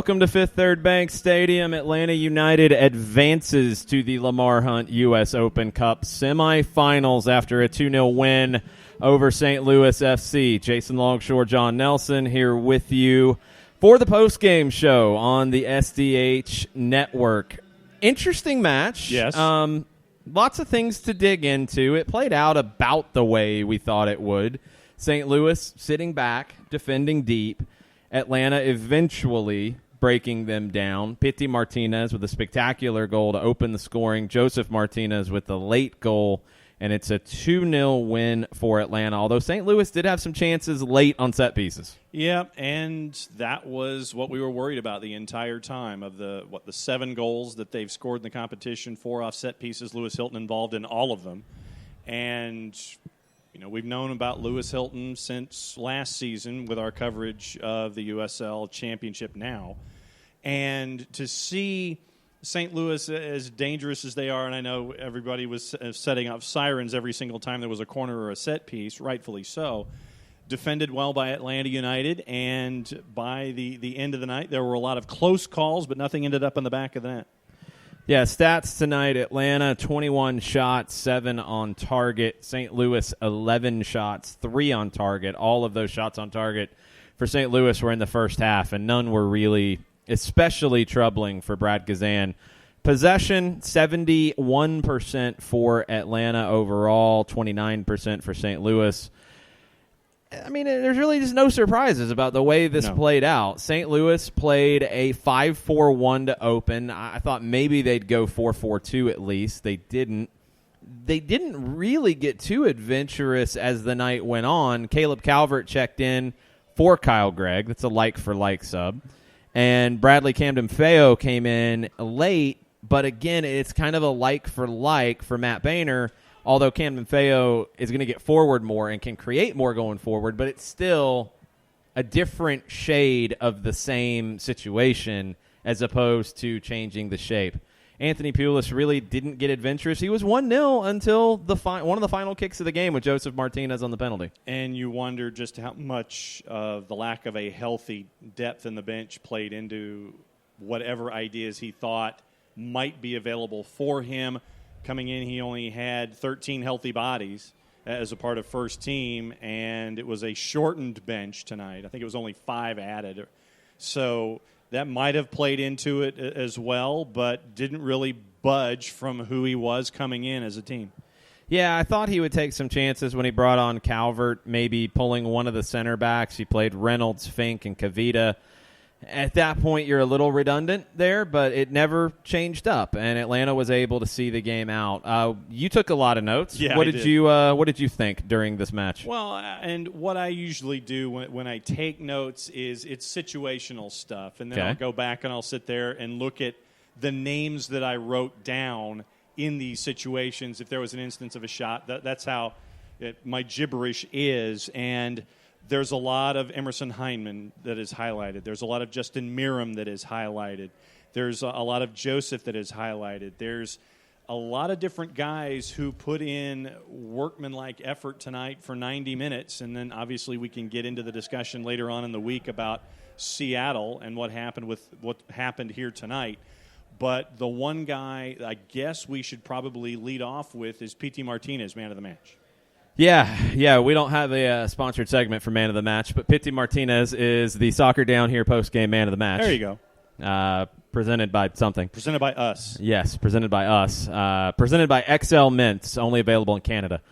Welcome to Fifth Third Bank Stadium. Atlanta United advances to the Lamar Hunt U.S. Open Cup semifinals after a 2-0 win over St. Louis FC. Jason Longshore, John Nelson here with you for the postgame show on the SDH network. Interesting match. Yes. Lots of things to dig into. It played out about the way we thought it would. St. Louis sitting back, defending deep. Atlanta eventually breaking them down. Pity Martinez with a spectacular goal to open the scoring. Joseph Martinez with the late goal. And it's a 2-0 win for Atlanta, although St. Louis did have some chances late on set pieces. Yeah, and that was what we were worried about the entire time of the 7 goals that they've scored in the competition, 4 off set pieces, Lewis Hilton involved in all of them. And we've known about Lewis Hilton since last season with our coverage of the USL Championship now. And to see St. Louis, as dangerous as they are, and I know everybody was setting up sirens every single time there was a corner or a set piece, rightfully so, defended well by Atlanta United, and by the end of the night, there were a lot of close calls, but nothing ended up in the back of the net. Yeah, stats tonight, Atlanta, 21 shots, 7 on target. St. Louis, 11 shots, 3 on target. All of those shots on target for St. Louis were in the first half, and none were really especially troubling for Brad Gazan. Possession, 71% for Atlanta overall, 29% for St. Louis. I mean, there's really just no surprises about the way this played out. St. Louis played a 5-4-1 to open. I thought maybe they'd go 4-4-2 at least. They didn't. They didn't really get too adventurous as the night went on. Caleb Calvert checked in for Kyle Gregg. That's a like-for-like sub. And Bradley Camden-Feo came in late, but again, it's kind of a like-for-like for Matt Boehner, although Camden-Feo is going to get forward more and can create more going forward, but it's still a different shade of the same situation as opposed to changing the shape. Anthony Pulis really didn't get adventurous. He was 1-0 until one of the final kicks of the game with Joseph Martinez on the penalty. And you wonder just how much of the lack of a healthy depth in the bench played into whatever ideas he thought might be available for him. Coming in, he only had 13 healthy bodies as a part of first team, and it was a shortened bench tonight. I think it was only 5 added. So that might have played into it as well, but didn't really budge from who he was coming in as a team. Yeah, I thought he would take some chances when he brought on Calvert, maybe pulling one of the center backs. He played Reynolds, Fink, and Kavita. At that point, you're a little redundant there, but it never changed up, and Atlanta was able to see the game out. You took a lot of notes. Yeah, What did you think during this match? Well, and what I usually do when I take notes is it's situational stuff, and then I'll go back and I'll sit there and look at the names that I wrote down in these situations. If there was an instance of a shot, that's how my gibberish is, and there's a lot of Emerson Heineman that is highlighted. There's a lot of Justin Miram that is highlighted. There's a lot of Joseph that is highlighted. There's a lot of different guys who put in workmanlike effort tonight for 90 minutes, and then obviously we can get into the discussion later on in the week about Seattle and what happened here tonight. But the one guy I guess we should probably lead off with is Pity Martinez, man of the match. Yeah, we don't have a sponsored segment for Man of the Match, but Pity Martinez is the Soccer Down Here post-game Man of the Match. There you go. Presented by something. Presented by us. Yes, presented by us. Presented by XL Mints, only available in Canada.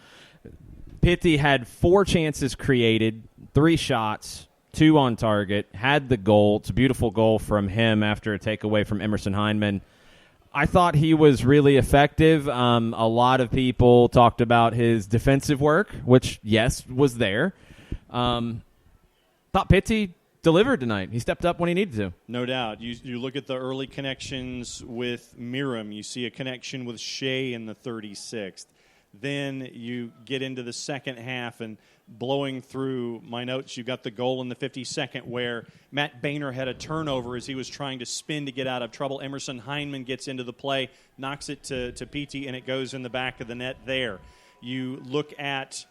Pity had 4 chances created, 3 shots, 2 on target, had the goal. It's a beautiful goal from him after a takeaway from Emerson Heineman. I thought he was really effective. A lot of people talked about his defensive work, which, yes, was there. Thought Pity delivered tonight. He stepped up when he needed to. No doubt. You look at the early connections with Miram. You see a connection with Shea in the 36th. Then you get into the second half, and blowing through my notes, you got the goal in the 52nd where Matt Boehner had a turnover as he was trying to spin to get out of trouble. Emerson Heineman gets into the play, knocks it to PT, and it goes in the back of the net there. You look at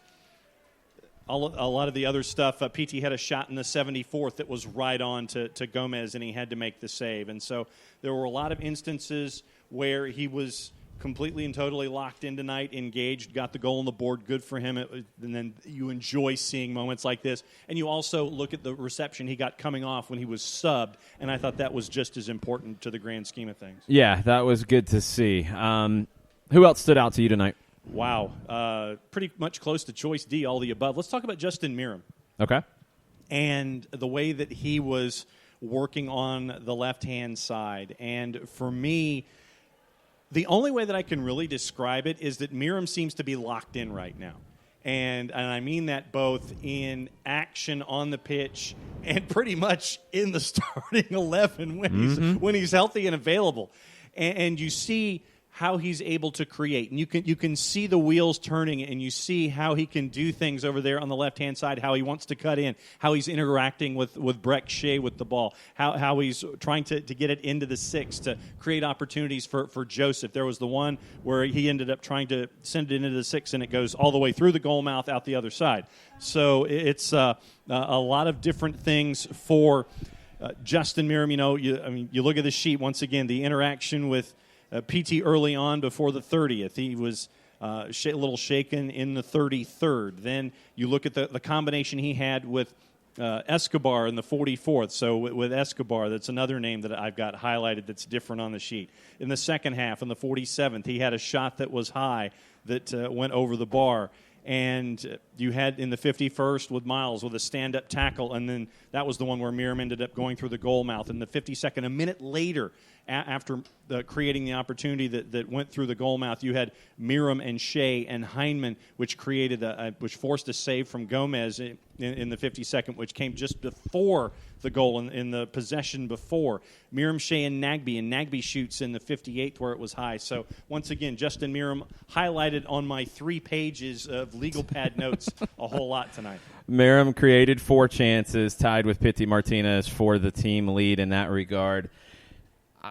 a lot of the other stuff, PT had a shot in the 74th that was right on to Gomez, and he had to make the save. And so there were a lot of instances where he was completely and totally locked in tonight, engaged, got the goal on the board, good for him. And then you enjoy seeing moments like this. And you also look at the reception he got coming off when he was subbed, and I thought that was just as important to the grand scheme of things. Yeah, that was good to see. Who else stood out to you tonight? Wow. Pretty much close to choice D, all the above. Let's talk about Justin Miram. Okay. And the way that he was working on the left-hand side. And for me, the only way that I can really describe it is that Miram seems to be locked in right now. And I mean that both in action on the pitch and pretty much in the starting 11 when he's healthy and available. And you see how he's able to create. And you can see the wheels turning, and you see how he can do things over there on the left-hand side, how he wants to cut in, how he's interacting with Breck Shea with the ball, how he's trying to get it into the six to create opportunities for Joseph. There was the one where he ended up trying to send it into the six, and it goes all the way through the goal mouth out the other side. So it's a lot of different things for Justin Miram. You look at the sheet once again, the interaction with PT early on before the 30th. He was a little shaken in the 33rd. Then you look at the combination he had with Escobar in the 44th. So with Escobar, that's another name that I've got highlighted that's different on the sheet. In the second half, in the 47th, he had a shot that was high that went over the bar. And you had in the 51st with Miles with a stand-up tackle, and then that was the one where Miram ended up going through the goal mouth. In the 52nd, a minute later, after creating the opportunity that went through the goal mouth, you had Miram and Shea and Heineman, which which forced a save from Gomez in the 52nd, which came just before the goal in the possession before. Miram, Shea, and Nagbe shoots in the 58th where it was high. So once again, Justin Miram highlighted on my 3 pages of legal pad notes a whole lot tonight. Miram created 4 chances, tied with Pity Martinez for the team lead in that regard.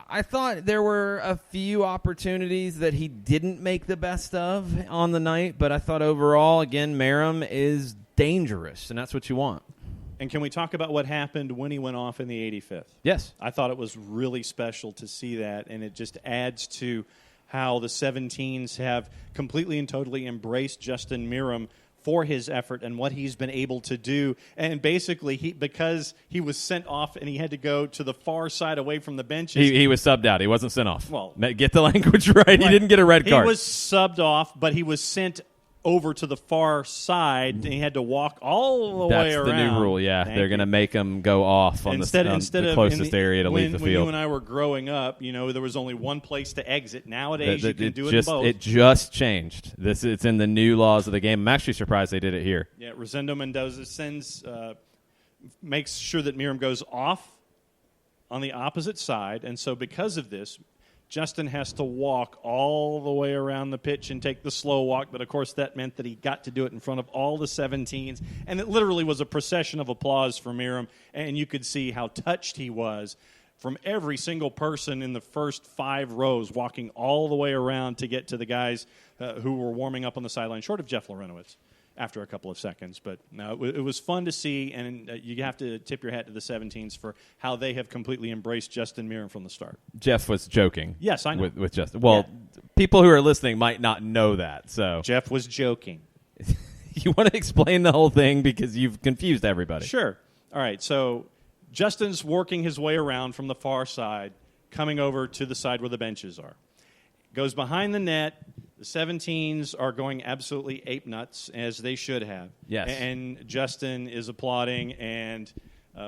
I thought there were a few opportunities that he didn't make the best of on the night, but I thought overall, again, Miram is dangerous, and that's what you want. And can we talk about what happened when he went off in the 85th? Yes. I thought it was really special to see that, and it just adds to how the 17s have completely and totally embraced Justin Miram for his effort and what he's been able to do. And basically, because he was sent off and he had to go to the far side away from the benches. He was subbed out. He wasn't sent off. Well, get the language right. He didn't get a red card. He was subbed off, but he was sent over to the far side, and he had to walk all the way around. That's the new rule, yeah. They're going to make him go off on the closest area to leave the field. When you and I were growing up, there was only one place to exit. Nowadays, you can do it in both. It just changed. It's in the new laws of the game. I'm actually surprised they did it here. Yeah, Rosendo Mendoza makes sure that Miram goes off on the opposite side, and so because of this, Justin has to walk all the way around the pitch and take the slow walk, but of course that meant that he got to do it in front of all the 17s, and it literally was a procession of applause for Miram, and you could see how touched he was from every single person in the first 5 rows walking all the way around to get to the guys who were warming up on the sideline, short of Jeff Lorenowitz after a couple of seconds. But no, it was fun to see, and you have to tip your hat to the 17s for how they have completely embraced Justin Miram from the start. Jeff was joking. Yes, I know. With Justin. Well, people who are listening might not know that. So Jeff was joking. You want to explain the whole thing because you've confused everybody. Sure. All right, so Justin's working his way around from the far side, coming over to the side where the benches are. Goes behind the net. The 17s are going absolutely ape nuts, as they should have. Yes. And Justin is applauding and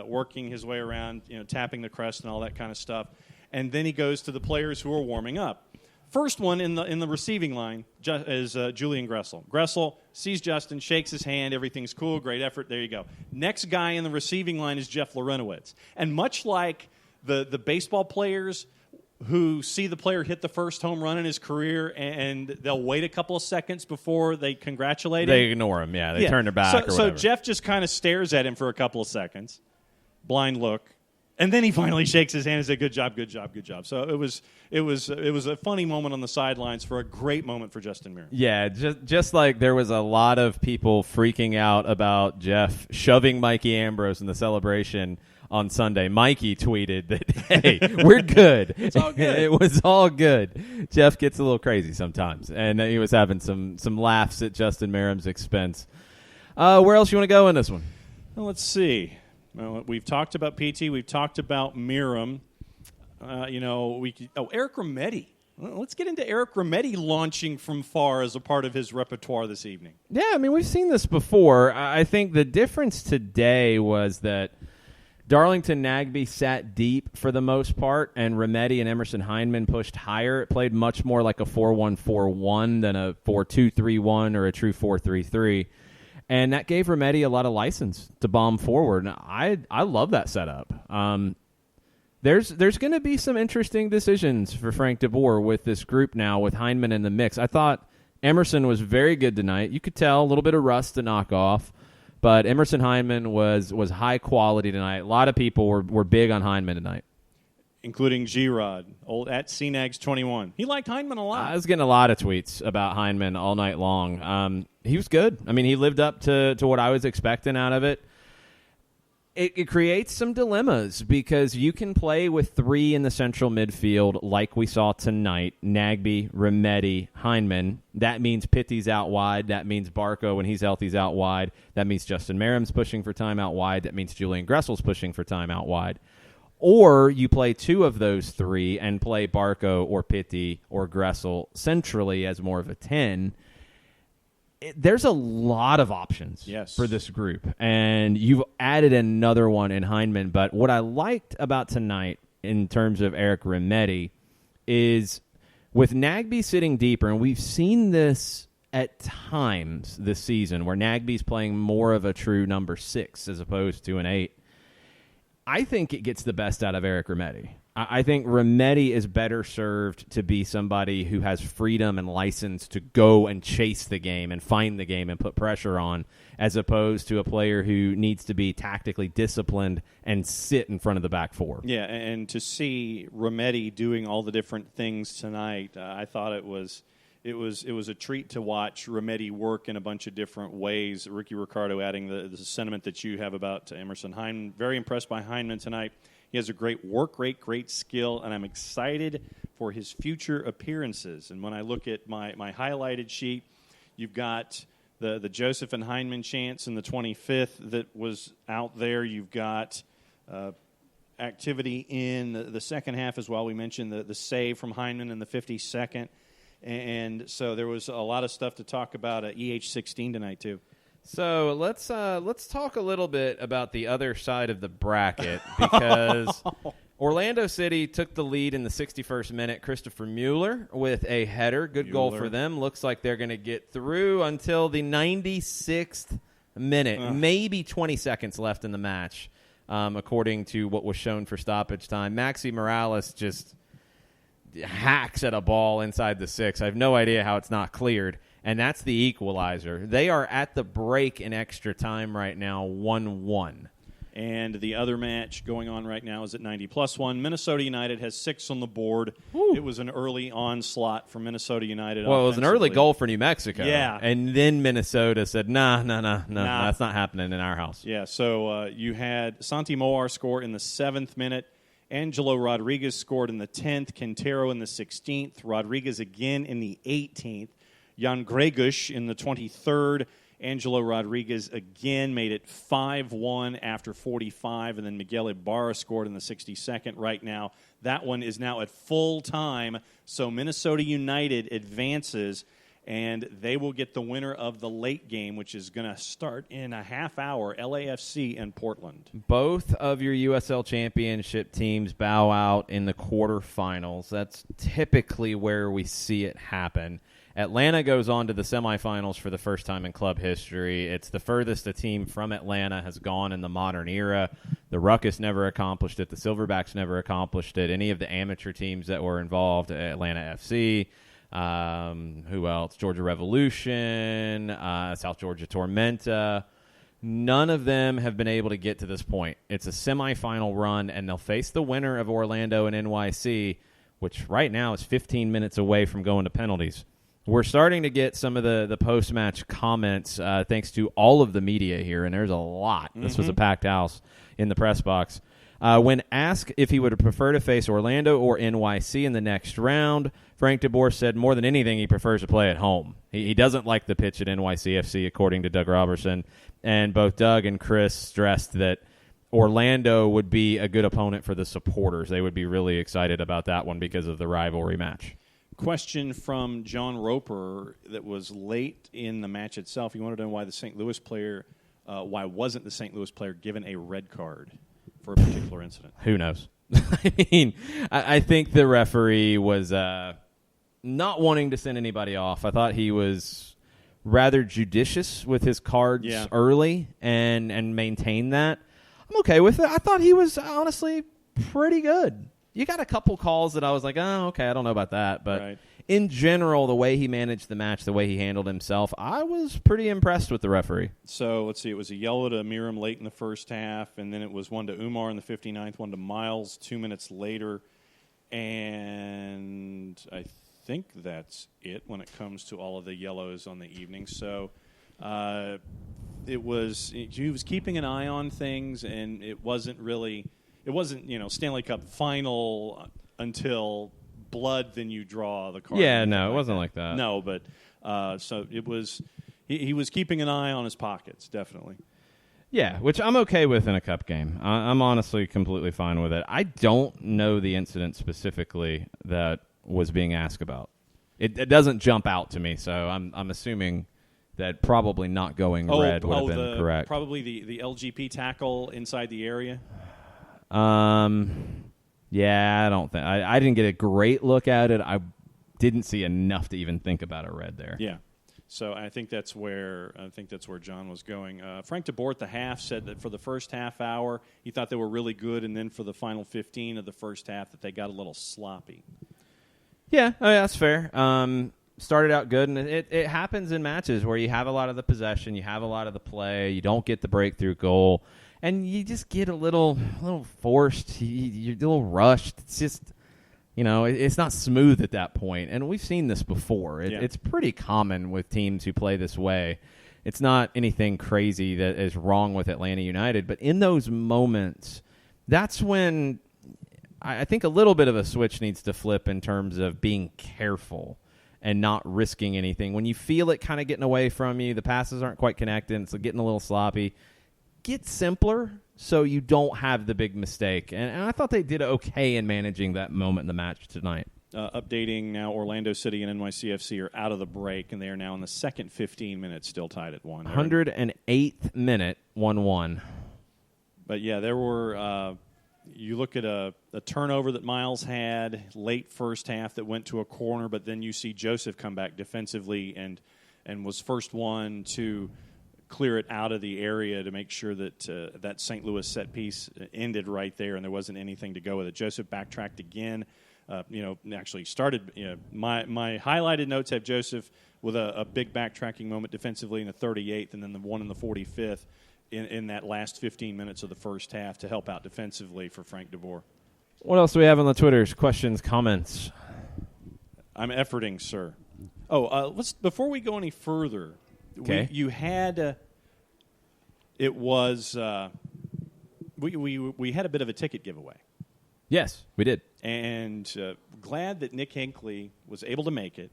working his way around, tapping the crest and all that kind of stuff. And then he goes to the players who are warming up. First one in the receiving line is Julian Gressel. Gressel sees Justin, shakes his hand, everything's cool, great effort, there you go. Next guy in the receiving line is Jeff Lorenowitz. And much like the baseball players who see the player hit the first home run in his career and they'll wait a couple of seconds before they congratulate him. They ignore him, They turn their back or whatever. So Jeff just kind of stares at him for a couple of seconds. Blind look. And then he finally shakes his hand and said, "Good job, good job, good job." So it was a funny moment on the sidelines for a great moment for Justin Meram. Yeah, just like there was a lot of people freaking out about Jeff shoving Mikey Ambrose in the celebration on Sunday. Mikey tweeted that, "Hey, we're good. It's all good." It was all good. Jeff gets a little crazy sometimes, and he was having some laughs at Justin Meram's expense. Where else you want to go in this one? Well, let's see. Well, we've talked about PT. We've talked about Meram. Eric Remedi. Well, let's get into Eric Remedi launching from far as a part of his repertoire this evening. Yeah, I mean, we've seen this before. I think the difference today was that Darlington Nagbe sat deep for the most part, and Remedi and Emerson Heineman pushed higher. It played much more like a 4-1-4-1 than a 4-2-3-1 or a true 4-3-3. And that gave Remedi a lot of license to bomb forward. And I love that setup. There's going to be some interesting decisions for Frank DeBoer with this group now with Heineman in the mix. I thought Emerson was very good tonight. You could tell a little bit of rust to knock off, but Emerson Heineman was high quality tonight. A lot of people were big on Heineman tonight, including G-Rod, old at CNAGS21. He liked Heineman a lot. I was getting a lot of tweets about Heineman all night long. He was good. I mean, he lived up to what I was expecting out of it. It creates some dilemmas because you can play with three in the central midfield like we saw tonight, Nagbe, Remedi, Heineman. That means Pitty's out wide. That means Barco, when he's healthy, is out wide. That means Justin Meram's pushing for time out wide. That means Julian Gressel's pushing for time out wide. Or you play two of those three and play Barco or Pitty or Gressel centrally as more of a 10. There's a lot of options for this group, and you've added another one in Heineman. But what I liked about tonight in terms of Eric Remedi is with Nagbe sitting deeper, and we've seen this at times this season where Nagbe's playing more of a true number 6 as opposed to an 8. I think it gets the best out of Eric Remedi. I think Remedi is better served to be somebody who has freedom and license to go and chase the game and find the game and put pressure on, as opposed to a player who needs to be tactically disciplined and sit in front of the back four. Yeah, and to see Remedi doing all the different things tonight, I thought it was a treat to watch Remedi work in a bunch of different ways. Ricky Ricardo adding the sentiment that you have about Emerson Heineman. Very impressed by Heineman tonight. He has a great work rate, great skill, and I'm excited for his future appearances. And when I look at my highlighted sheet, you've got the Joseph and Heineman chance in the 25th that was out there. You've got activity in the second half as well. We mentioned the save from Heineman in the 52nd. And so there was a lot of stuff to talk about at EH16 tonight, too. So let's talk a little bit about the other side of the bracket because Orlando City took the lead in the 61st minute. Christopher Mueller with a header. Good goal for them. Looks like they're going to get through until the 96th minute. Maybe 20 seconds left in the match, according to what was shown for stoppage time. Maxi Morales just hacks at a ball inside the 6. I have no idea how it's not cleared. And that's the equalizer. They are at the break in extra time right now, 1-1. And the other match going on right now is at 90+1. Minnesota United has 6 on the board. Woo. It was an early onslaught for Minnesota United. Well, it was an early goal for New Mexico. Yeah. And then Minnesota said, nah, that's not happening in our house. Yeah, so you had Santi Moar score in the 7th minute. Angelo Rodriguez scored in the 10th. Quintero in the 16th. Rodriguez again in the 18th. Jan Gregush in the 23rd. Angelo Rodriguez again made it 5-1 after 45, and then Miguel Ibarra scored in the 62nd. Right now, that one is now at full time, so Minnesota United advances, and they will get the winner of the late game, which is going to start in a half hour, LAFC and Portland. Both of your USL Championship teams bow out in the quarterfinals. That's typically where we see it happen. Atlanta goes on to the semifinals for the first time in club history. It's the furthest a team from Atlanta has gone in the modern era. The Ruckus never accomplished it. The Silverbacks never accomplished it. Any of the amateur teams that were involved, Atlanta FC, who else? Georgia Revolution, South Georgia Tormenta. None of them have been able to get to this point. It's a semifinal run, and they'll face the winner of Orlando and NYC, which right now is 15 minutes away from going to penalties. We're starting to get some of the post-match comments thanks to all of the media here, and there's a lot. Mm-hmm. This was a packed house in the press box. When asked if he would prefer to face Orlando or NYC in the next round, Frank DeBoer said more than anything he prefers to play at home. He doesn't like the pitch at NYCFC, according to Doug Robertson. And both Doug and Chris stressed that Orlando would be a good opponent for the supporters. They would be really excited about that one because of the rivalry match. Question from John Roper that was late in the match itself. He wanted to know why why wasn't the St. Louis player given a red card for a particular incident? Who knows? I think the referee was not wanting to send anybody off. I thought he was rather judicious with his cards early and maintained that. I'm okay with it. I thought he was honestly pretty good. You got a couple calls that I was like, oh, okay, I don't know about that. But in general, the way he managed the match, the way he handled himself, I was pretty impressed with the referee. So let's see. It was a yellow to Miram late in the first half, and then it was one to Umar in the 59th, one to Miles 2 minutes later. And I think that's it when it comes to all of the yellows on the evening. So he was keeping an eye on things, and it wasn't Stanley Cup final until blood, then you draw the card. Yeah, no, it wasn't like that. No, but so it was. He was keeping an eye on his pockets, definitely. Yeah, which I'm okay with in a cup game. I'm honestly completely fine with it. I don't know the incident specifically that was being asked about. It doesn't jump out to me, so I'm assuming that probably not going red would have been correct. Probably the LGP tackle inside the area. Yeah, I don't think I didn't get a great look at it. I didn't see enough to even think about a red there. Yeah. So I think that's where John was going. Frank DeBoer at the half said that for the first half hour he thought they were really good, and then for the final 15 of the first half that they got a little sloppy. Yeah, that's fair. Started out good, and it happens in matches where you have a lot of the possession, you have a lot of the play, you don't get the breakthrough goal, and you just get a little forced. You're a little rushed. It's just, it's not smooth at that point. And we've seen this before. It's pretty common with teams who play this way. It's not anything crazy that is wrong with Atlanta United, but in those moments, that's when I think a little bit of a switch needs to flip in terms of being careful and not risking anything. When you feel it kind of getting away from you, the passes aren't quite connected, it's getting a little sloppy, get simpler so you don't have the big mistake. And I thought they did okay in managing that moment in the match tonight. Updating now, Orlando City and NYCFC are out of the break, and they are now in the second 15 minutes, still tied at 1. 108th minute, 1-1. But, yeah, there were you look at a turnover that Miles had late first half that went to a corner, but then you see Joseph come back defensively and was first one to clear it out of the area to make sure that that St. Louis set piece ended right there and there wasn't anything to go with it. Joseph backtracked again. Actually started. My highlighted notes have Joseph with a big backtracking moment defensively in the 38th, and then the one in the 45th in that last 15 minutes of the first half to help out defensively for Frank DeBoer. What else do we have on the Twitters? Questions, comments? I'm efforting, sir. Let's before we go any further. Okay. We had a bit of a ticket giveaway. Yes, we did. And glad that Nick Hinckley was able to make it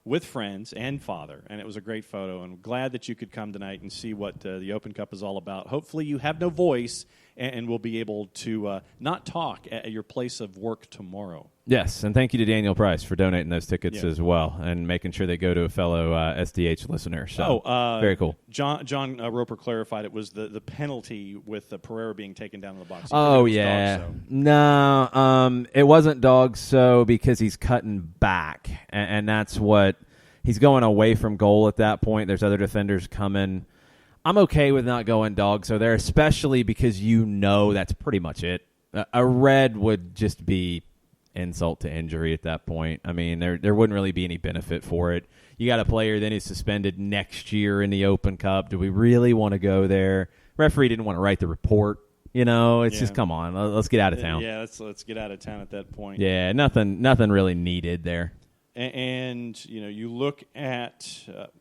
with friends and father, and it was a great photo. And glad that you could come tonight and see what the Open Cup is all about. Hopefully you have no voice and will be able to not talk at your place of work tomorrow. Yes, and thank you to Daniel Price for donating those tickets as well and making sure they go to a fellow SDH listener. So very cool. John Roper clarified it was the penalty with Pereira being taken down in the box. Oh, yeah. Dog, so. No, it wasn't dog so because he's cutting back, and that's what he's going away from goal at that point. There's other defenders coming. I'm okay with not going dog so there, especially because that's pretty much it. A red would just be insult to injury at that point. I mean, there wouldn't really be any benefit for it. You got a player then who's suspended next year in the Open Cup. Do we really want to go there? Referee didn't want to write the report. It's just, come on, let's get out of town. Yeah, let's get out of town at that point. Yeah, nothing really needed there. And you look at,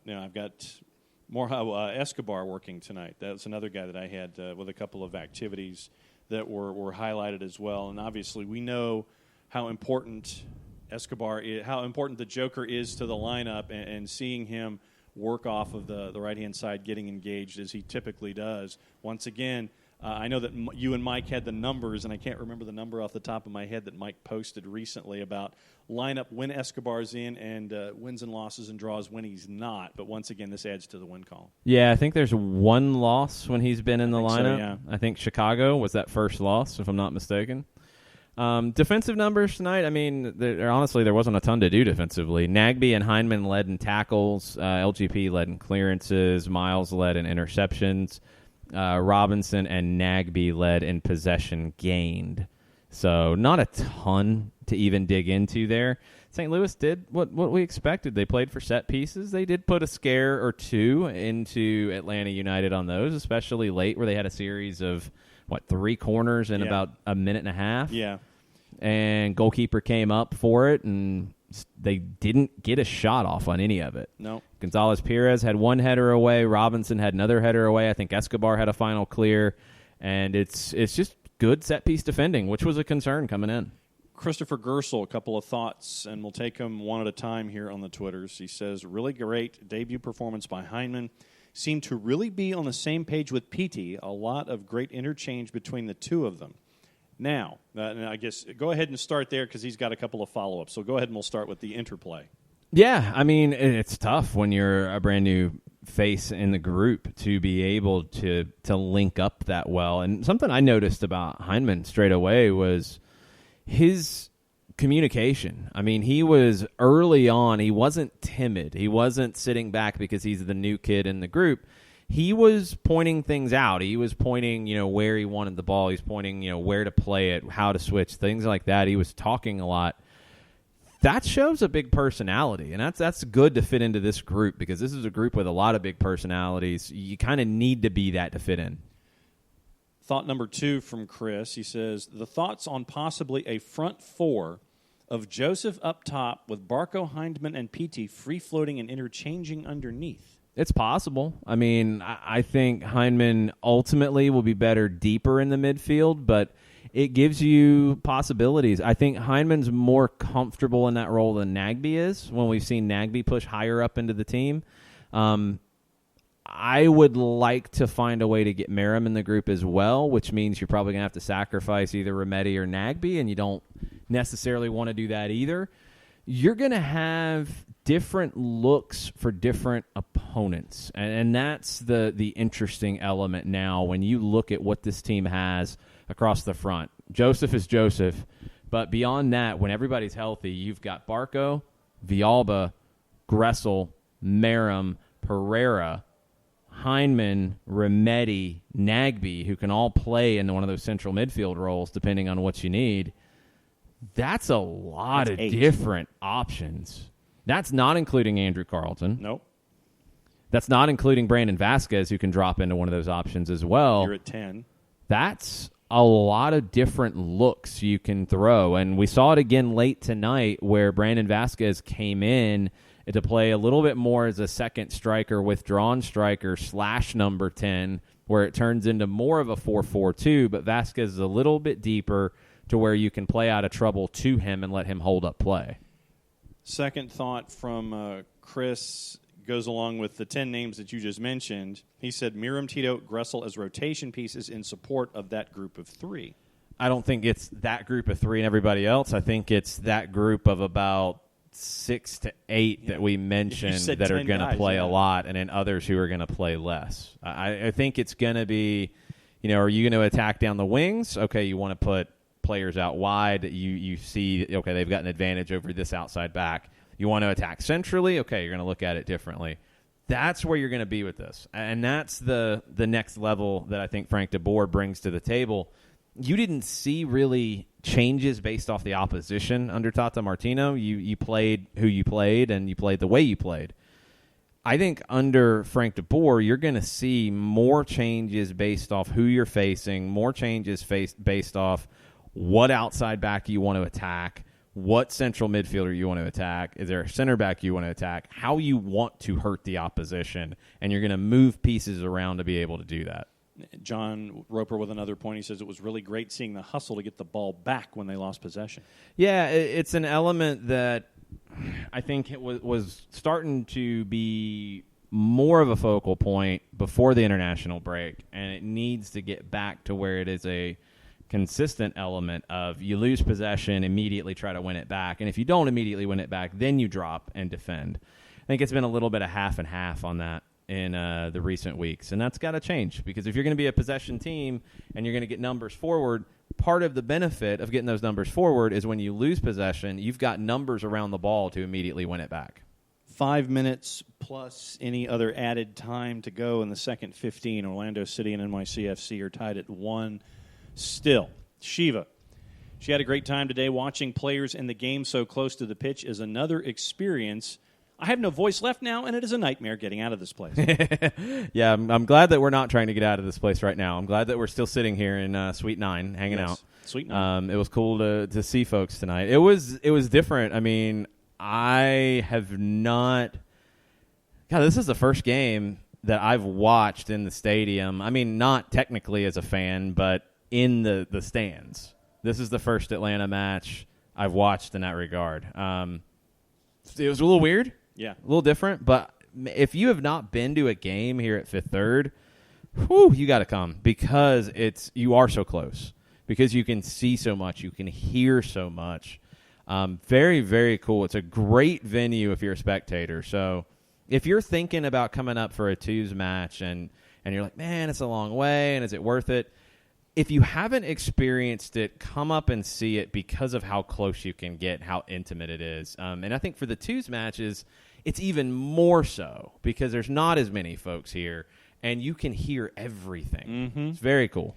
I've got more Escobar working tonight. That's another guy that I had with a couple of activities that were highlighted as well. And obviously we know how important Escobar is, how important the Joker is to the lineup, and seeing him work off of the right-hand side, getting engaged as he typically does. Once again, I know that you and Mike had the numbers, and I can't remember the number off the top of my head that Mike posted recently about lineup when Escobar's in and wins and losses and draws when he's not. But once again, this adds to the win column. Yeah, I think there's one loss when he's been in the lineup. So, yeah. I think Chicago was that first loss, if I'm not mistaken. Defensive numbers tonight, I mean, honestly, there wasn't a ton to do defensively. Nagby and Heineman led in tackles. LGP led in clearances. Miles led in interceptions. Robinson and Nagby led in possession gained. So not a ton to even dig into there. St. Louis did what we expected. They played for set pieces. They did put a scare or two into Atlanta United on those, especially late where they had a series of, 3 corners in about a minute and a half? Yeah. And goalkeeper came up for it, and they didn't get a shot off on any of it. No. Gonzalez Perez had one header away. Robinson had another header away. I think Escobar had a final clear. And it's just good set-piece defending, which was a concern coming in. Christopher Gersel, a couple of thoughts, and we'll take them one at a time here on the Twitters. He says, really great debut performance by Heineman. Seemed to really be on the same page with Petey. A lot of great interchange between the two of them. Now, I guess go ahead and start there because he's got a couple of follow-ups. So go ahead and we'll start with the interplay. Yeah, I mean, it's tough when you're a brand new face in the group to be able to link up that well. And something I noticed about Heineman straight away was his communication. I mean, he was early on, he wasn't timid. He wasn't sitting back because he's the new kid in the group. He was pointing things out. He was pointing, where he wanted the ball. He's pointing, where to play it, how to switch, things like that. He was talking a lot. That shows a big personality, and that's good to fit into this group because this is a group with a lot of big personalities. You kind of need to be that to fit in. Thought number 2 from Chris. He says, the thoughts on possibly a front four of Joseph up top with Barco, Heineman, and Petey free-floating and interchanging underneath. It's possible. I mean, I think Heineman ultimately will be better deeper in the midfield, but it gives you possibilities. I think Heineman's more comfortable in that role than Nagby is when we've seen Nagby push higher up into the team. I would like to find a way to get Merrim in the group as well, which means you're probably going to have to sacrifice either Remedi or Nagby, and you don't necessarily want to do that either. You're going to have different looks for different opponents, and that's the interesting element now when you look at what this team has across the front. Joseph is Joseph, but beyond that, when everybody's healthy, you've got Barco, Villalba, Gressel, Merrim, Pereira, Heineman, Remedi, Nagby, who can all play in one of those central midfield roles depending on what you need. That's a lot of 8 different options. That's not including Andrew Carlton. Nope. That's not including Brandon Vasquez, who can drop into one of those options as well. You're at 10. That's a lot of different looks you can throw. And we saw it again late tonight where Brandon Vasquez came in to play a little bit more as a second striker, withdrawn striker / number 10, where it turns into more of a 4-4-2, but Vasquez is a little bit deeper to where you can play out of trouble to him and let him hold up play. Second thought from Chris goes along with the 10 names that you just mentioned. He said Merrim, Tito, Gressel as rotation pieces in support of that group of 3. I don't think it's that group of 3 and everybody else. I think it's that group of about 6 to 8 that we mentioned that are going to play a lot, and then others who are going to play less. I think it's going to be, are you going to attack down the wings? Okay, you want to put players out wide. You see, okay, they've got an advantage over this outside back. You want to attack centrally? Okay, you're going to look at it differently. That's where you're going to be with this. And that's the next level that I think Frank de Boer brings to the table. you didn't see really changes based off the opposition under Tata Martino. You played who you played, and you played the way you played. I think under Frank de Boer, you're going to see more changes based off who you're facing, more changes based off what outside back you want to attack, what central midfielder you want to attack, is there a center back you want to attack, how you want to hurt the opposition, and you're going to move pieces around to be able to do that. John Roper with another point. He says it was really great seeing the hustle to get the ball back when they lost possession. Yeah, it's an element that I think it was starting to be more of a focal point before the international break, and it needs to get back to where it is a consistent element of you lose possession, immediately try to win it back, and if you don't immediately win it back, then you drop and defend. I think it's been a little bit of half and half on that in the recent weeks, and that's got to change, because if you're going to be a possession team and you're going to get numbers forward, part of the benefit of getting those numbers forward is when you lose possession, you've got numbers around the ball to immediately win it back. 5 minutes plus any other added time to go in the second 15. Orlando City and NYCFC are tied at 1 still. Shiva, she had a great time today. Watching players in the game so close to the pitch is another experience. I have no voice left now, and it is a nightmare getting out of this place. Yeah, I'm glad that we're not trying to get out of this place right now. I'm glad that we're still sitting here in Suite 9 hanging out. Suite 9. It was cool to see folks tonight. It was different. I mean, I have not – God, this is the first game that I've watched in the stadium. I mean, not technically as a fan, but in the stands. This is the first Atlanta match I've watched in that regard. It was a little weird. Yeah. A little different, but if you have not been to a game here at Fifth Third, you got to come, because you are so close, because you can see so much, you can hear so much. Very, very cool. It's a great venue if you're a spectator. So if you're thinking about coming up for a twos match and you're like, man, it's a long way, and is it worth it? If you haven't experienced it, come up and see it, because of how close you can get, how intimate it is. And I think for the twos matches, it's even more so, because there's not as many folks here, and you can hear everything. Mm-hmm. It's very cool.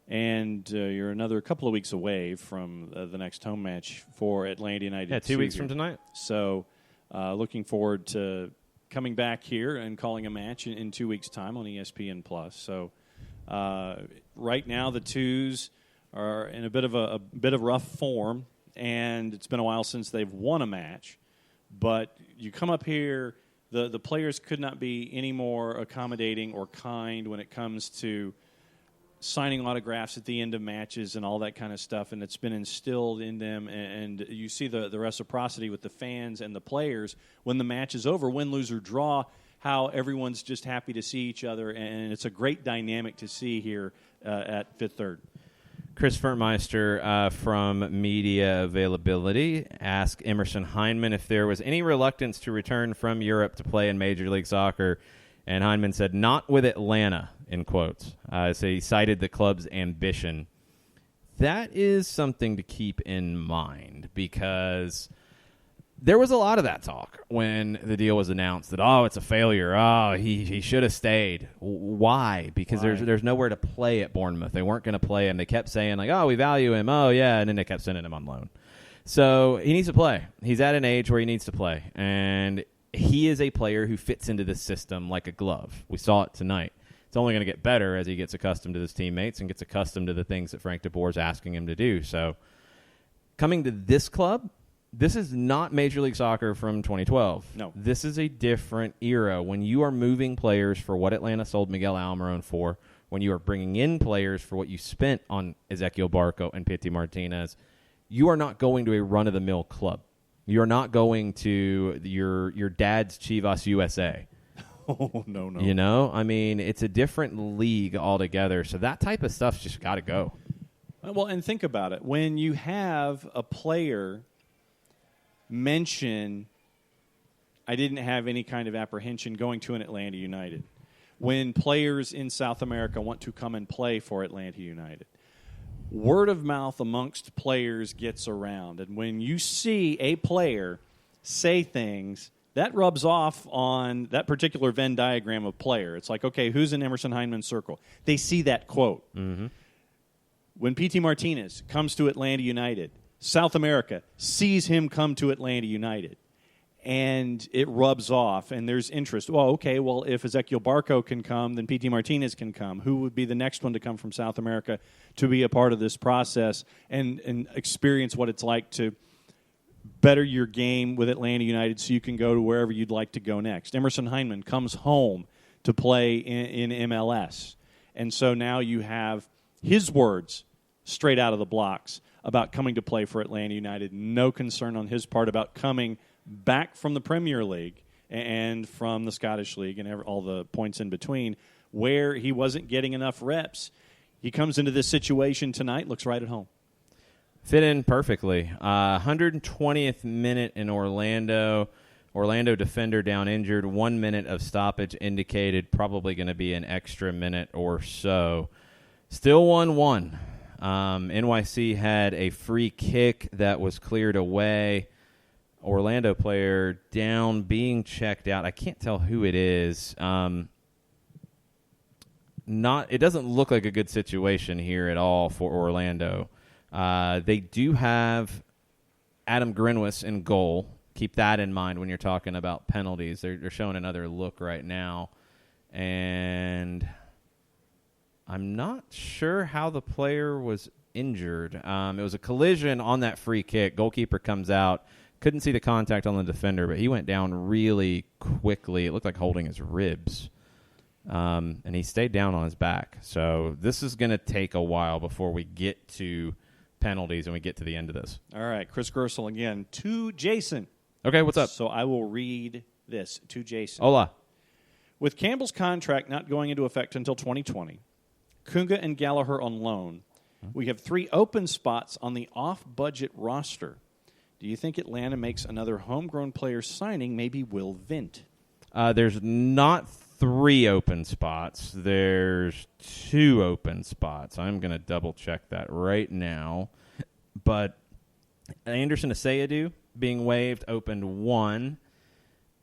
And you're another couple of weeks away from the next home match for Atlanta United. Yeah, 2 weeks from tonight. So looking forward to coming back here and calling a match in 2 weeks' time on ESPN+. So right now the twos are in a bit of rough form, and it's been a while since they've won a match. But you come up here, the players could not be any more accommodating or kind when it comes to signing autographs at the end of matches and all that kind of stuff, and it's been instilled in them, and you see the reciprocity with the fans and the players when the match is over, win, lose, or draw, how everyone's just happy to see each other, and it's a great dynamic to see here at Fifth Third. Chris Furtmeister from Media Availability asked Emerson Heineman if there was any reluctance to return from Europe to play in Major League Soccer, and Heineman said, not with Atlanta, in quotes. So he cited the club's ambition. That is something to keep in mind, because there was a lot of that talk when the deal was announced that, it's a failure. He should have stayed. Why? Because there's nowhere to play at Bournemouth. They weren't going to play him. They kept saying, we value him. Oh, yeah, and then they kept sending him on loan. So he needs to play. He's at an age where he needs to play, and he is a player who fits into this system like a glove. We saw it tonight. It's only going to get better as he gets accustomed to his teammates and gets accustomed to the things that Frank de Boer is asking him to do. So coming to this club, this is not Major League Soccer from 2012. No. This is a different era when you are moving players for what Atlanta sold Miguel Almiron for, when you are bringing in players for what you spent on Ezequiel Barco and Pity Martinez. You are not going to a run-of-the-mill club. You're not going to your dad's Chivas USA. Oh, no. You know? I mean, it's a different league altogether, so that type of stuff's just got to go. Well, and think about it. When you have a player mention, I didn't have any kind of apprehension going to an Atlanta United. When players in South America want to come and play for Atlanta United, word of mouth amongst players gets around. And when you see a player say things, that rubs off on that particular Venn diagram of player. It's like, okay, who's in Emerson Heineman's circle? They see that quote. Mm-hmm. When P.T. Martinez comes to Atlanta United, South America sees him come to Atlanta United, and it rubs off, and there's interest. Well, okay, well, if Ezequiel Barco can come, then P.T. Martinez can come. Who would be the next one to come from South America to be a part of this process and experience what it's like to better your game with Atlanta United so you can go to wherever you'd like to go next? Emerson Hyndman comes home to play in MLS. And so now you have his words straight out of the blocks about coming to play for Atlanta United. No concern on his part about coming back from the Premier League and from the Scottish League and all the points in between where he wasn't getting enough reps. He comes into this situation tonight, looks right at home. Fit in perfectly. 120th minute in Orlando. Orlando defender down injured. 1 minute of stoppage indicated, probably going to be an extra minute or so. Still 1-1. NYC had a free kick that was cleared away. Orlando player down, being checked out. I can't tell who it is. It doesn't look like a good situation here at all for Orlando. They do have Adam Grinwis in goal. Keep that in mind when you're talking about penalties. They're showing another look right now. And I'm not sure how the player was injured. It was a collision on that free kick. Goalkeeper comes out. Couldn't see the contact on the defender, but he went down really quickly. It looked like holding his ribs. And he stayed down on his back. So this is going to take a while before we get to penalties and we get to the end of this. All right, Chris Gersel again to Jason. Okay, what's up? So I will read this to Jason. Hola. With Campbell's contract not going into effect until 2020, Kunga and Gallagher on loan, we have 3 open spots on the off-budget roster. Do you think Atlanta makes another homegrown player signing, maybe Will Vint? There's not 3 open spots. There's 2 open spots. I'm going to double-check that right now. But Anderson Asayadu being waived opened 1,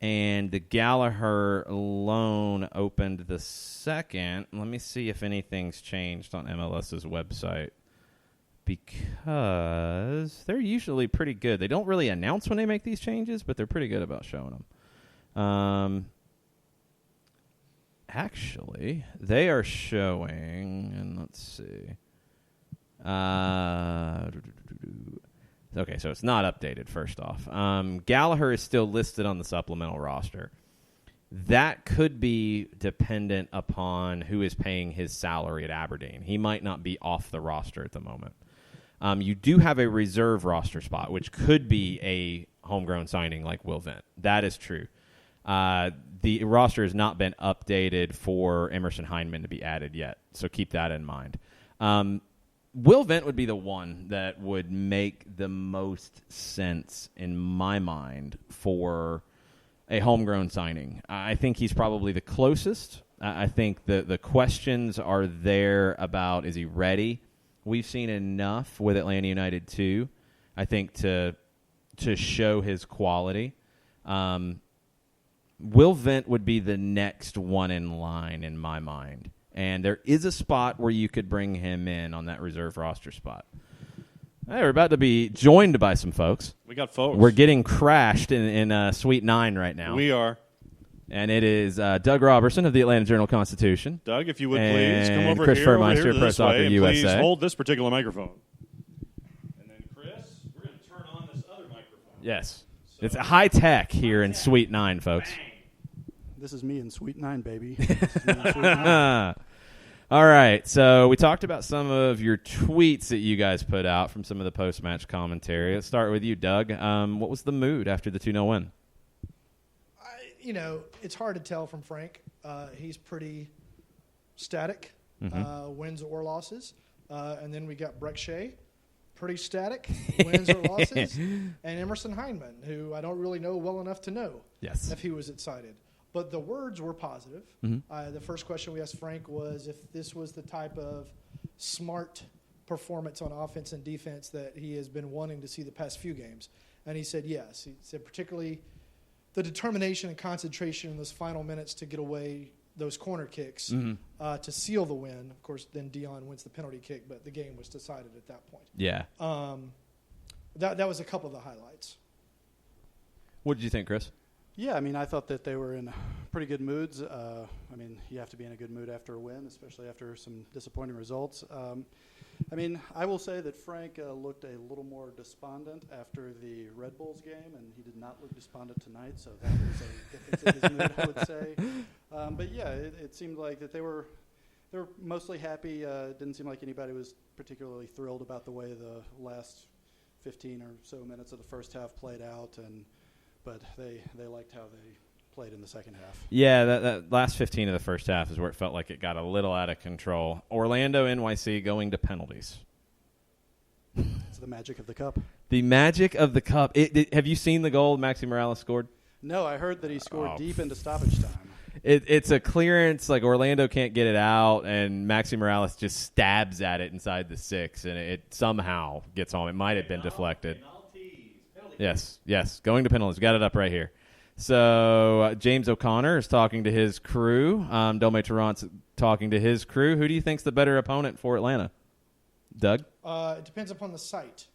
and the Gallagher loan opened the 2nd. Let me see if anything's changed on MLS's website, because they're usually pretty good. They don't really announce when they make these changes, but they're pretty good about showing them. Actually, they are showing, and let's see. Okay, so it's not updated, first off. Gallagher is still listed on the supplemental roster. That could be dependent upon who is paying his salary at Aberdeen. He might not be off the roster at the moment. You do have a reserve roster spot, which could be a homegrown signing like Will Vint. That is true. The roster has not been updated for Emerson Hyndman to be added yet, so keep that in mind. Will Vint would be the one that would make the most sense in my mind for a homegrown signing. I think he's probably the closest. I think the questions are there about, is he ready? We've seen enough with Atlanta United too, I think, to show his quality. Will Vint would be the next one in line in my mind. And there is a spot where you could bring him in on that reserve roster spot. Hey, we're about to be joined by some folks. We got folks. We're getting crashed in Suite 9 right now. We are. And it is Doug Robertson of the Atlanta Journal-Constitution. Doug, if you would please come over Chris here, Furmeister, Press Soccer USA. Please hold this particular microphone. And then, Chris, we're going to turn on this other microphone. Yes. So it's high tech here in Suite 9, folks. Bang. This is me in Suite 9, baby. All right, so we talked about some of your tweets that you guys put out from some of the post-match commentary. Let's start with you, Doug. What was the mood after the 2-0 win? It's hard to tell from Frank. He's pretty static, wins or losses. And then we got Breck Shea, pretty static, wins or losses. And Emerson Hyndman, who I don't really know well enough to know if he was excited. But the words were positive. The first question we asked Frank was if this was the type of smart performance on offense and defense that he has been wanting to see the past few games. And he said yes. He said particularly the determination and concentration in those final minutes to get away those corner kicks to seal the win. Of course, then Dion wins the penalty kick, but the game was decided at that point. Yeah. That was a couple of the highlights. What did you think, Chris? Yeah, I mean, I thought that they were in pretty good moods. I mean, you have to be in a good mood after a win, especially after some disappointing results. I mean, I will say that Frank looked a little more despondent after the Red Bulls game, and he did not look despondent tonight, so that was a difference in his mood, I would say. But yeah, it seemed like that they were mostly happy. It didn't seem like anybody was particularly thrilled about the way the last 15 or so minutes of the first half played out, but they liked how they played in the second half. Yeah, that last 15 of the first half is where it felt like it got a little out of control. Orlando NYC going to penalties. It's the magic of the cup. The magic of the cup. Have you seen the goal Maxi Morales scored? No, I heard that he scored deep into stoppage time. It's a clearance, like Orlando can't get it out, and Maxi Morales just stabs at it inside the 6, and it somehow gets home. It might have been deflected. Yes, going to penalties. Got it up right here. So James O'Connor is talking to his crew. Dome Tarrant's talking to his crew. Who do you think's the better opponent for Atlanta? Doug? It depends upon the site.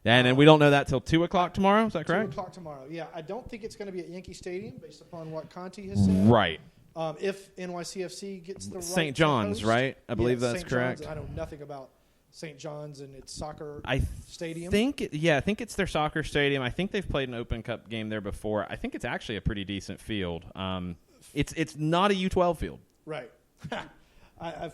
And then we don't know that till 2 o'clock tomorrow. Is that correct? 2 o'clock tomorrow. Yeah, I don't think it's going to be at Yankee Stadium based upon what Conti has said. Right. If NYCFC gets the right St. John's, host, right? I believe that's St. correct. John's. I know nothing about St. John's and its soccer stadium. I think it's their soccer stadium. I think they've played an Open Cup game there before. I think it's actually a pretty decent field. It's not a U12 field. Right.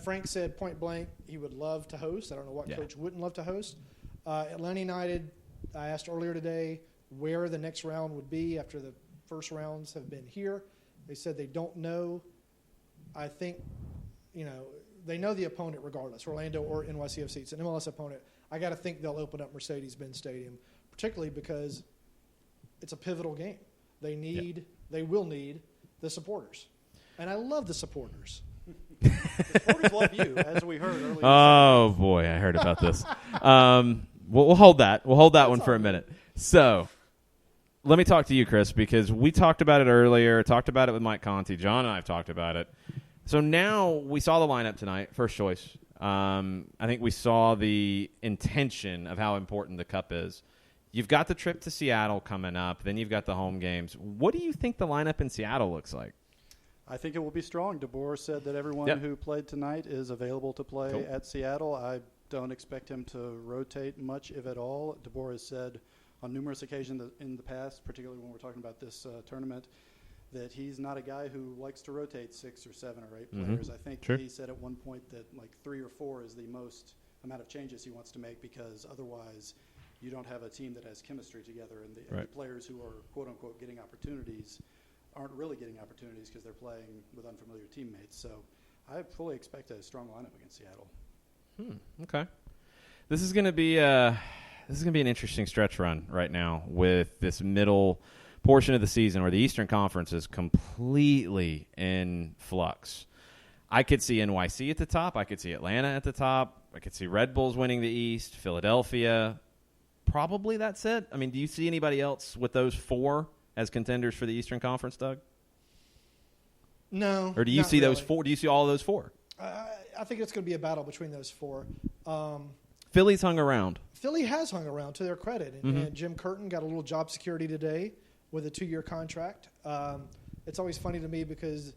Frank said point blank he would love to host. I don't know what coach wouldn't love to host. Atlanta United, I asked earlier today where the next round would be after the first rounds have been here. They said they don't know. I think, they know the opponent regardless, Orlando or NYCFC. It's an MLS opponent. I got to think they'll open up Mercedes-Benz Stadium, particularly because it's a pivotal game. They will need the supporters. And I love the supporters. The supporters love you, as we heard earlier. Oh, boy, I heard about this. We'll hold that. We'll hold that one for a minute. So let me talk to you, Chris, because we talked about it earlier, talked about it with Mike Conti. John and I have talked about it. So now we saw the lineup tonight, first choice. I think we saw the intention of how important the Cup is. You've got the trip to Seattle coming up. Then you've got the home games. What do you think the lineup in Seattle looks like? I think it will be strong. DeBoer said that everyone who played tonight is available to play at Seattle. I don't expect him to rotate much, if at all. DeBoer has said on numerous occasions in the past, particularly when we're talking about this tournament, that he's not a guy who likes to rotate 6 or 7 or 8 players. I think he said at one point that like 3 or 4 is the most amount of changes he wants to make, because otherwise you don't have a team that has chemistry together, and the players who are quote-unquote getting opportunities aren't really getting opportunities because they're playing with unfamiliar teammates. So I fully expect a strong lineup against Seattle. Okay. This is going to be an interesting stretch run right now with this middle portion of the season where the Eastern Conference is completely in flux. I could see NYC at the top. I could see Atlanta at the top. I could see Red Bulls winning the East, Philadelphia. Probably that's it. I mean, do you see anybody else with those 4 as contenders for the Eastern Conference, Doug? No. Or do you see those 4? Do you see all of those 4? I think it's going to be a battle between those 4. Philly's hung around. Philly has hung around, to their credit. And Jim Curtin got a little job security today with a 2-year contract. It's always funny to me because,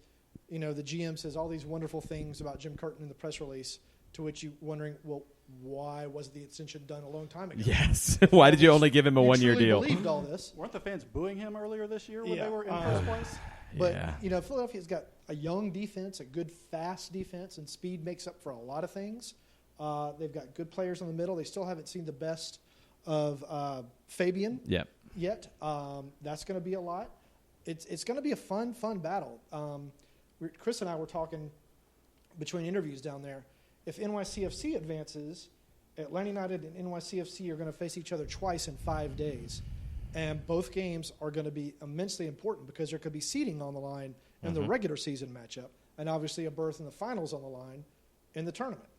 the GM says all these wonderful things about Jim Curtin in the press release, to which you wondering, well, why was the extension done a long time ago? Yes. Why did you only give him a 1-year deal? Believed all this. Weren't the fans booing him earlier this year when they were in first place? But, Philadelphia's got a young defense, a good, fast defense, and speed makes up for a lot of things. They've got good players in the middle. They still haven't seen the best of Fabian yet. That's going to be a lot. It's going to be a fun battle. Chris and I were talking between interviews down there. If NYCFC advances, Atlanta United and NYCFC are going to face each other twice in 5 days. And both games are going to be immensely important because there could be seeding on the line in the regular season matchup, and obviously a berth in the finals on the line in the tournament.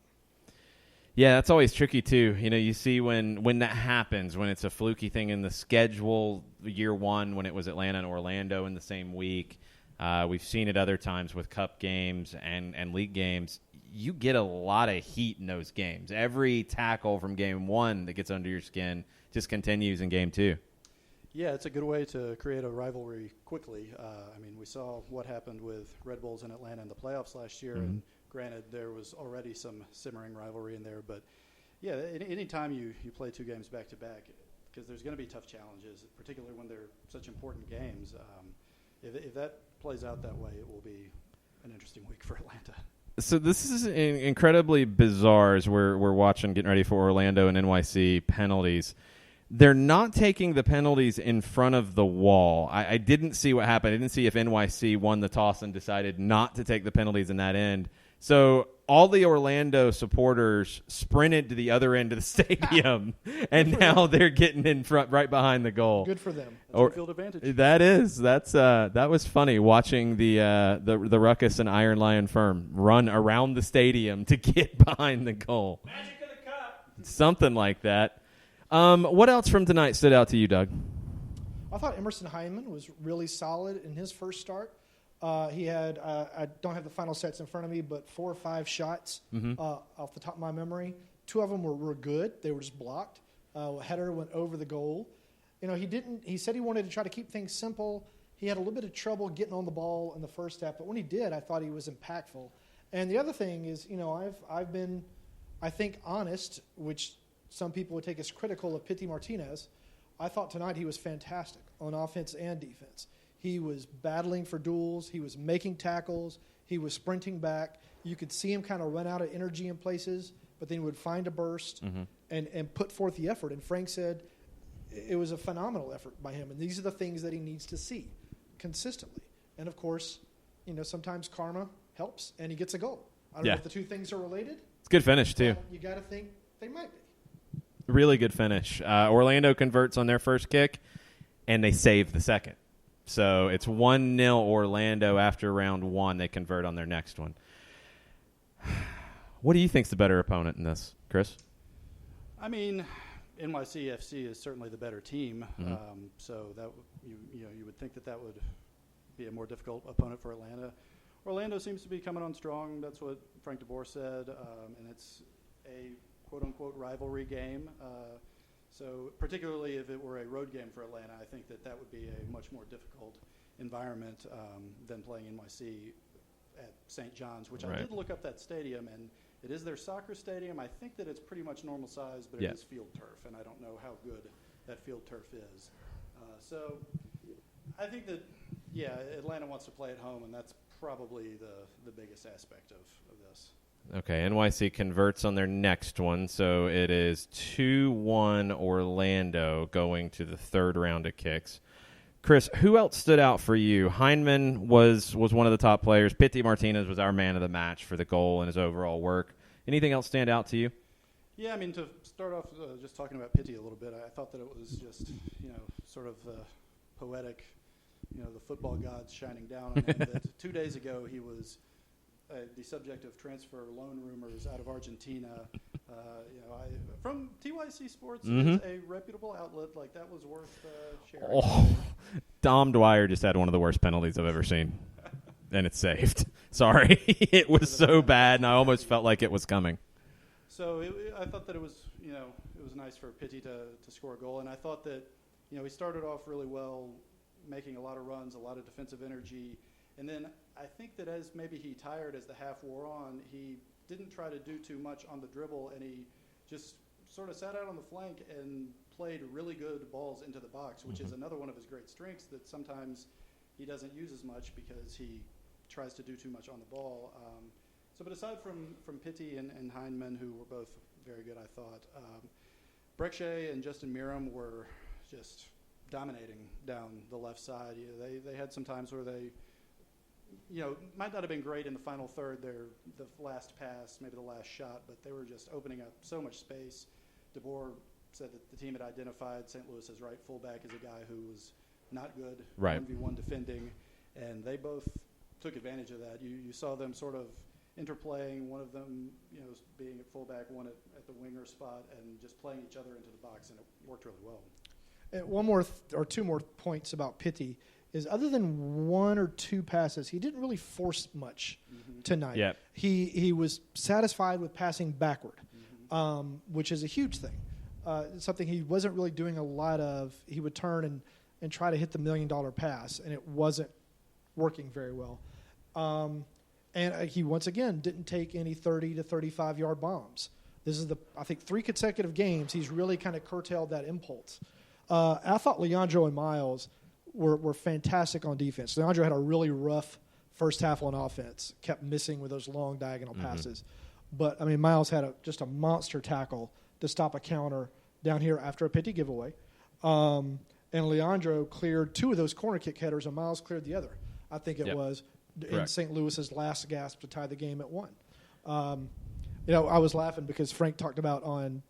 Yeah, that's always tricky too. You see when that happens, when it's a fluky thing in the schedule, year 1, when it was Atlanta and Orlando in the same week. We've seen it other times with cup games and league games. You get a lot of heat in those games. Every tackle from game 1 that gets under your skin just continues in game 2. Yeah, it's a good way to create a rivalry quickly. We saw what happened with Red Bulls in Atlanta in the playoffs last year, and granted, there was already some simmering rivalry in there. But, yeah, any time you play 2 games back-to-back, because there's going to be tough challenges, particularly when they're such important games. If that plays out that way, it will be an interesting week for Atlanta. So this is incredibly bizarre as we're watching, getting ready for Orlando and NYC penalties. They're not taking the penalties in front of the wall. I didn't see what happened. I didn't see if NYC won the toss and decided not to take the penalties in that end. So all the Orlando supporters sprinted to the other end of the stadium, and now they're getting in front, right behind the goal. Good for them. That's field advantage. That was funny watching the Ruckus and Iron Lion firm run around the stadium to get behind the goal. Magic of the cup. Something like that. What else from tonight stood out to you, Doug? I thought Emerson Hyndman was really solid in his first start. He had, I don't have the final sets in front of me, but 4 or 5 shots off the top of my memory. 2 of them were good. They were just blocked. A header went over the goal. He said he wanted to try to keep things simple. He had a little bit of trouble getting on the ball in the first half, but when he did, I thought he was impactful. And the other thing is, I've been, I think, honest, which some people would take as critical of Pity Martinez. I thought tonight he was fantastic on offense and defense. He was battling for duels. He was making tackles. He was sprinting back. You could see him kind of run out of energy in places, but then he would find a burst and put forth the effort. And Frank said it was a phenomenal effort by him. And these are the things that he needs to see consistently. And, of course, sometimes karma helps, and he gets a goal. I don't know if the 2 things are related. It's a good finish, too. You got to think they might be. Really good finish. Orlando converts on their first kick, and they save the second. So it's 1-0 Orlando after round 1. They convert on their next one. What do you think's the better opponent in this, Chris? NYCFC is certainly the better team. So that you would think that would be a more difficult opponent for Atlanta. Orlando seems to be coming on strong. That's what Frank DeBoer said, and it's a quote-unquote rivalry game. So particularly if it were a road game for Atlanta, I think that would be a much more difficult environment than playing NYC at St. John's, which I did look up that stadium, and it is their soccer stadium. I think that it's pretty much normal size, but it is field turf, and I don't know how good that field turf is. So I think that, Atlanta wants to play at home, and that's probably the biggest aspect of this. Okay, NYC converts on their next one, so it is 2-1 Orlando going to the third round of kicks. Chris, who else stood out for you? Hyndman was one of the top players. Pity Martinez was our man of the match for the goal and his overall work. Anything else stand out to you? Yeah, to start off just talking about Pity a little bit, I thought that it was just, sort of poetic, the football gods shining down on him. That 2 days ago he was the subject of transfer loan rumors out of Argentina. From TYC Sports, it's a reputable outlet. Like, that was worth sharing. Dom Dwyer just had one of the worst penalties I've ever seen, and it's saved. Sorry. It was so bad, and I almost felt like it was coming. So I thought that it was nice for Pity to score a goal, and I thought that, he started off really well, making a lot of runs, a lot of defensive energy. And then I think that as maybe he tired as the half wore on, he didn't try to do too much on the dribble, and he just sort of sat out on the flank and played really good balls into the box, which is another one of his great strengths that sometimes he doesn't use as much because he tries to do too much on the ball. But aside from Pity and Hyndman, who were both very good, I thought, Breckshay and Justin Miram were just dominating down the left side. They had some times where they might not have been great in the final third, the last pass, maybe the last shot, but they were just opening up so much space. DeBoer said that the team had identified St. Louis as right fullback as a guy who was not good, 1v1 defending, and they both took advantage of that. You saw them sort of interplaying, one of them being at fullback, one at the winger spot, and just playing each other into the box, and it worked really well. One more or 2 more points about Pity is other than 1 or 2 passes, he didn't really force much tonight. Yep. He was satisfied with passing backward, which is a huge thing. Something he wasn't really doing a lot of. He would turn and try to hit the $1 million pass, and it wasn't working very well. And he, once again, didn't take any 30 to 35-yard bombs. This is I think 3 consecutive games he's really kind of curtailed that impulse. I thought Leandro and Miles were fantastic on defense. Leandro had a really rough first half on offense, kept missing with those long diagonal passes. But, I mean, Miles had just a monster tackle to stop a counter down here after a Pitti giveaway. And Leandro cleared 2 of those corner kick headers, and Miles cleared the other, I think it was, in St. Louis's last gasp to tie the game at 1. I was laughing because Frank talked about on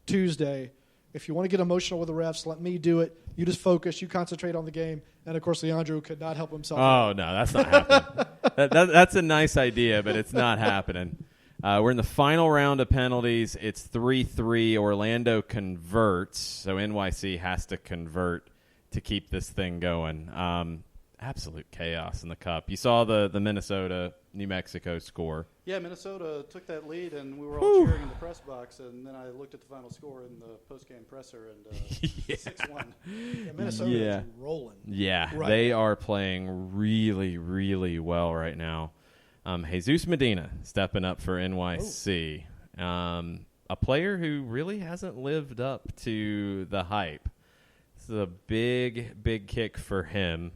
Tuesday, if you want to get emotional with the refs, let me do it. You just focus. You concentrate on the game. And, of course, Leandro could not help himself. Oh, no, that's not happening. That's a nice idea, but it's not happening. We're in the final round of penalties. It's 3-3. Orlando converts, so NYC has to convert to keep this thing going. Absolute chaos in the Cup. You saw the Minnesota-New Mexico score. Yeah, Minnesota took that lead, and we were all cheering in the press box. And then I looked at the final score in the post-game presser, and 6-1. Yeah, Minnesota is rolling. Yeah, right they now. are playing really, really well right now. Jesus Medina stepping up for NYC. A player who really hasn't lived up to the hype. This is a big, big kick for him.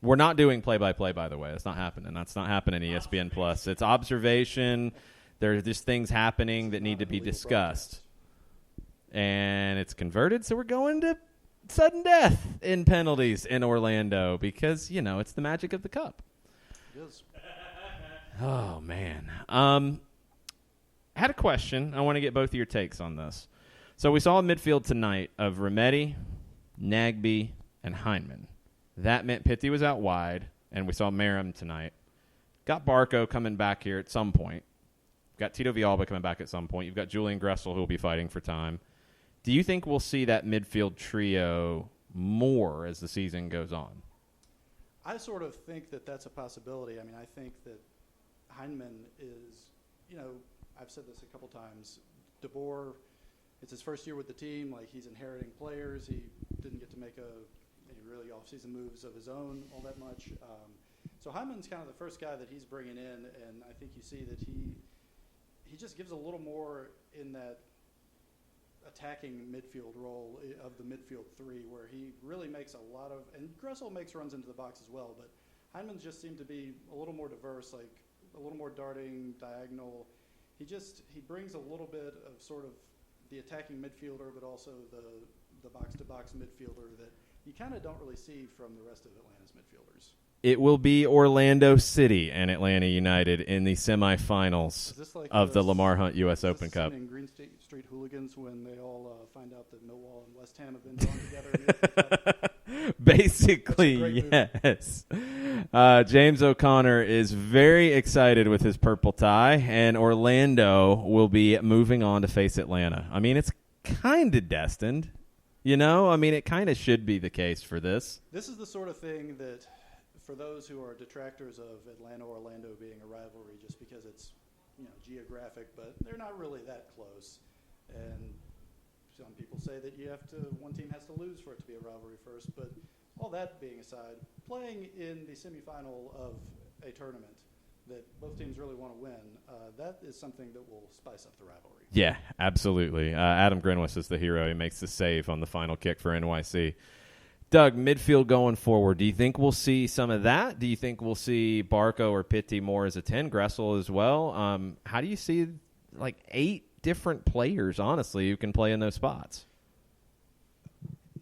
We're not doing play-by-play, by the way. That's not happening. That's not happening ESPN Plus. It's observation. There's just things happening that need to be discussed. And it's converted, so we're going to sudden death in penalties in Orlando because, it's the magic of the Cup. It is. Oh, man. I had a question. I want to get both of your takes on this. So we saw a midfield tonight of Remedi, Nagbe, and Heinemann. That meant Pitti was out wide, and we saw Merrim tonight. Got Barco coming back here at some point. Got Tito Villalba coming back at some point. You've got Julian Gressel who will be fighting for time. Do you think we'll see that midfield trio more as the season goes on? I sort of think that that's a possibility. I mean, I think that Heinemann is, I've said this a couple times. DeBoer, it's his first year with the team. Like, he's inheriting players. He didn't get to make any really off-season moves of his own all that much. So Heinemann's kind of the first guy that he's bringing in, and I think you see that he just gives a little more in that attacking midfield role of the midfield 3, where he really makes a lot of, and Gressel makes runs into the box as well, but Heinemann just seemed to be a little more diverse, like a little more darting, diagonal. He brings a little bit of sort of the attacking midfielder, but also the box-to-box midfielder that you kind of don't really see from the rest of Atlanta's midfielders. It will be Orlando City and Atlanta United in the semifinals of the Lamar Hunt U.S. Open Cup. In Green Street Hooligans when they all find out that Millwall and West Ham have been drawn together. Basically, yes. James O'Connor is very excited with his purple tie, and Orlando will be moving on to face Atlanta. I mean, it's kind of destined. It kind of should be the case for this. This is the sort of thing that, for those who are detractors of Atlanta-Orlando being a rivalry just because it's, geographic, but they're not really that close. And some people say that one team has to lose for it to be a rivalry first. But all that being aside, playing in the semifinal of a tournament that both teams really want to win, that is something that will spice up the rivalry. Yeah, absolutely. Adam Grinwis is the hero. He makes the save on the final kick for NYC. Doug, midfield going forward, do you think we'll see some of that? Do you think we'll see Barco or Pitti more as a 10, Gressel as well? How do you see 8 different players, honestly, who can play in those spots?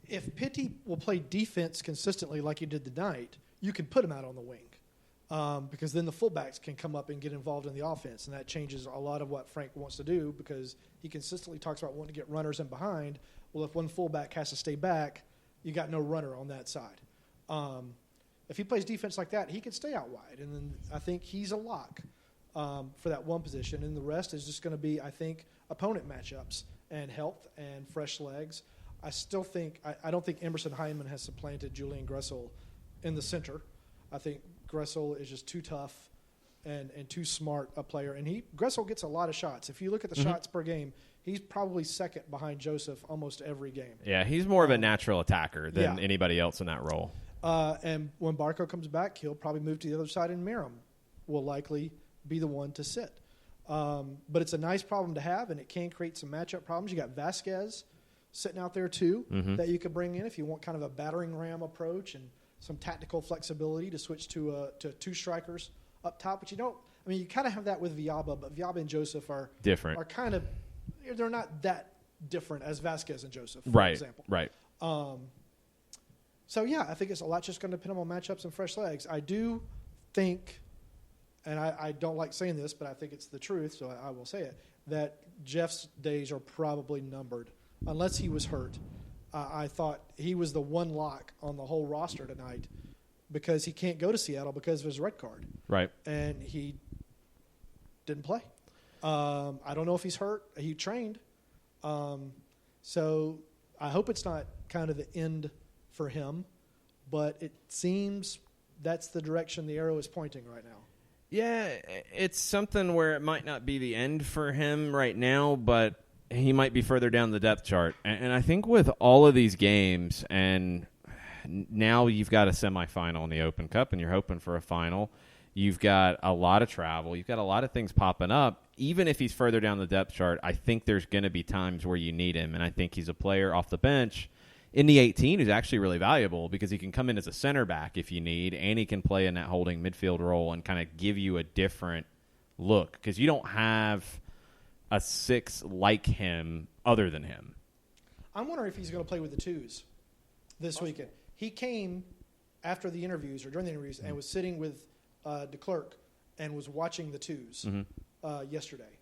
If Pitti will play defense consistently like he did tonight, you can put him out on the wing. Because then the fullbacks can come up and get involved in the offense, and that changes a lot of what Frank wants to do because he consistently talks about wanting to get runners in behind. Well, if one fullback has to stay back, you got no runner on that side. If he plays defense like that, he can stay out wide, and then I think he's a lock for that one position, and the rest is just going to be, I think, opponent matchups and health and fresh legs. I still think I don't think Emerson Heinemann has supplanted Julian Gressel in the center. I think Gressel is just too tough and too smart a player. And Gressel gets a lot of shots. If you look at the shots per game, he's probably second behind Joseph almost every game. Yeah, he's more of a natural attacker than anybody else in that role. And when Barco comes back, he'll probably move to the other side, and Miram will likely be the one to sit. But it's a nice problem to have, and it can create some matchup problems. You got Vasquez sitting out there too that you could bring in if you want kind of a battering ram approach and some tactical flexibility to switch to two strikers up top. But you kind of have that with Villalba, but Villalba and Joseph are different. Are kind of, they're not that different as Vasquez and Joseph, for example. Right. So, yeah, I think it's a lot just going to depend on matchups and fresh legs. I do think, and I don't like saying this, but I think it's the truth, so I will say it, that Jeff's days are probably numbered, unless he was hurt. I thought he was the one lock on the whole roster tonight because he can't go to Seattle because of his red card. Right. And he didn't play. I don't know if he's hurt. He trained. So I hope it's not kind of the end for him, but it seems that's the direction the arrow is pointing right now. Yeah, it's something where it might not be the end for him right now, but he might be further down the depth chart. And I think with all of these games, and now you've got a semifinal in the Open Cup, and you're hoping for a final. You've got a lot of travel. You've got a lot of things popping up. Even if he's further down the depth chart, I think there's going to be times where you need him. And I think he's a player off the bench in the 18 who's actually really valuable because he can come in as a center back if you need, and he can play in that holding midfield role and kind of give you a different look because you don't have a six like him other than him. I'm wondering if he's going to play with the twos this weekend. He came after the interviews or during the interviews and was sitting with de Klerk and was watching the twos yesterday.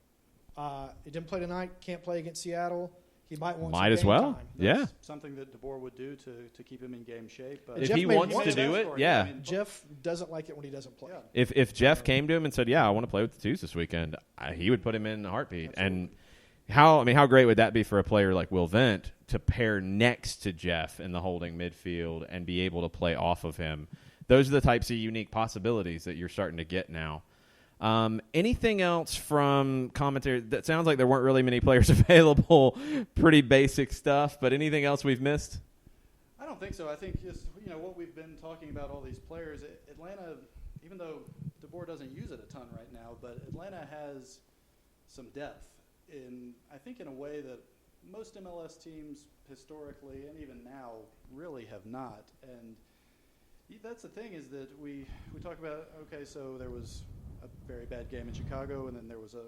He didn't play tonight, can't play against Seattle. He might want as game well. time. That's something that DeBoer would do to keep him in game shape. If he wants to do it, yeah. I mean, Jeff doesn't like it when he doesn't play. Yeah. If Jeff came to him and said, "Yeah, I want to play with the twos this weekend," he would put him in a heartbeat. Absolutely. And how great would that be for a player like Will Vent to pair next to Jeff in the holding midfield and be able to play off of him? Those are the types of unique possibilities that you're starting to get now. Anything else from commentary? That sounds like there weren't really many players available. Pretty basic stuff, but anything else we've missed? I don't think so. I think just what we've been talking about, all these players. Atlanta, even though DeBoer doesn't use it a ton right now, but Atlanta has some depth I think in a way that most MLS teams historically and even now really have not. And that's the thing is that we talk about, okay, so there was a very bad game in Chicago, and then there was a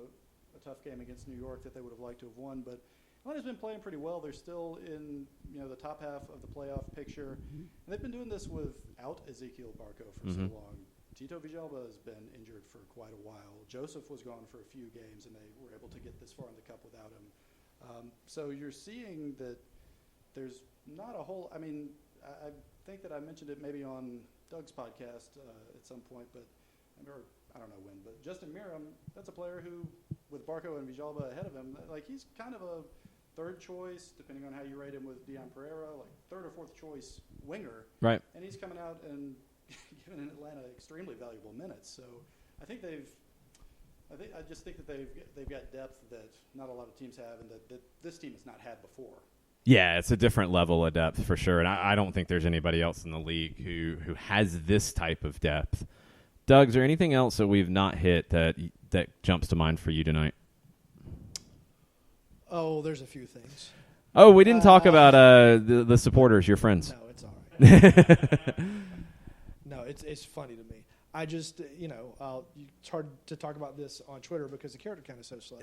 tough game against New York that they would have liked to have won. But Atlanta's been playing pretty well. They're still in the top half of the playoff picture. And they've been doing this without Ezequiel Barco for so long. Tito Villalba has been injured for quite a while. Joseph was gone for a few games, and they were able to get this far in the Cup without him. So you're seeing that there's not a whole – I mean, I think that I mentioned it maybe on Doug's podcast at some point, but I don't know when. But Justin Miram, that's a player who, with Barco and Villalba ahead of him, he's kind of a third choice, depending on how you rate him with Dion Pereira, third or fourth choice winger. Right. And he's coming out and given Atlanta extremely valuable minutes. So I just think that they've got depth that not a lot of teams have, and that this team has not had before. Yeah, it's a different level of depth for sure, and I don't think there's anybody else in the league who has this type of depth. Doug, is there anything else that we've not hit that jumps to mind for you tonight? Oh, there's a few things. Oh, we didn't talk about the supporters, your friends. No, it's all right. No, it's funny to me. I just, it's hard to talk about this on Twitter because the character count is so slow.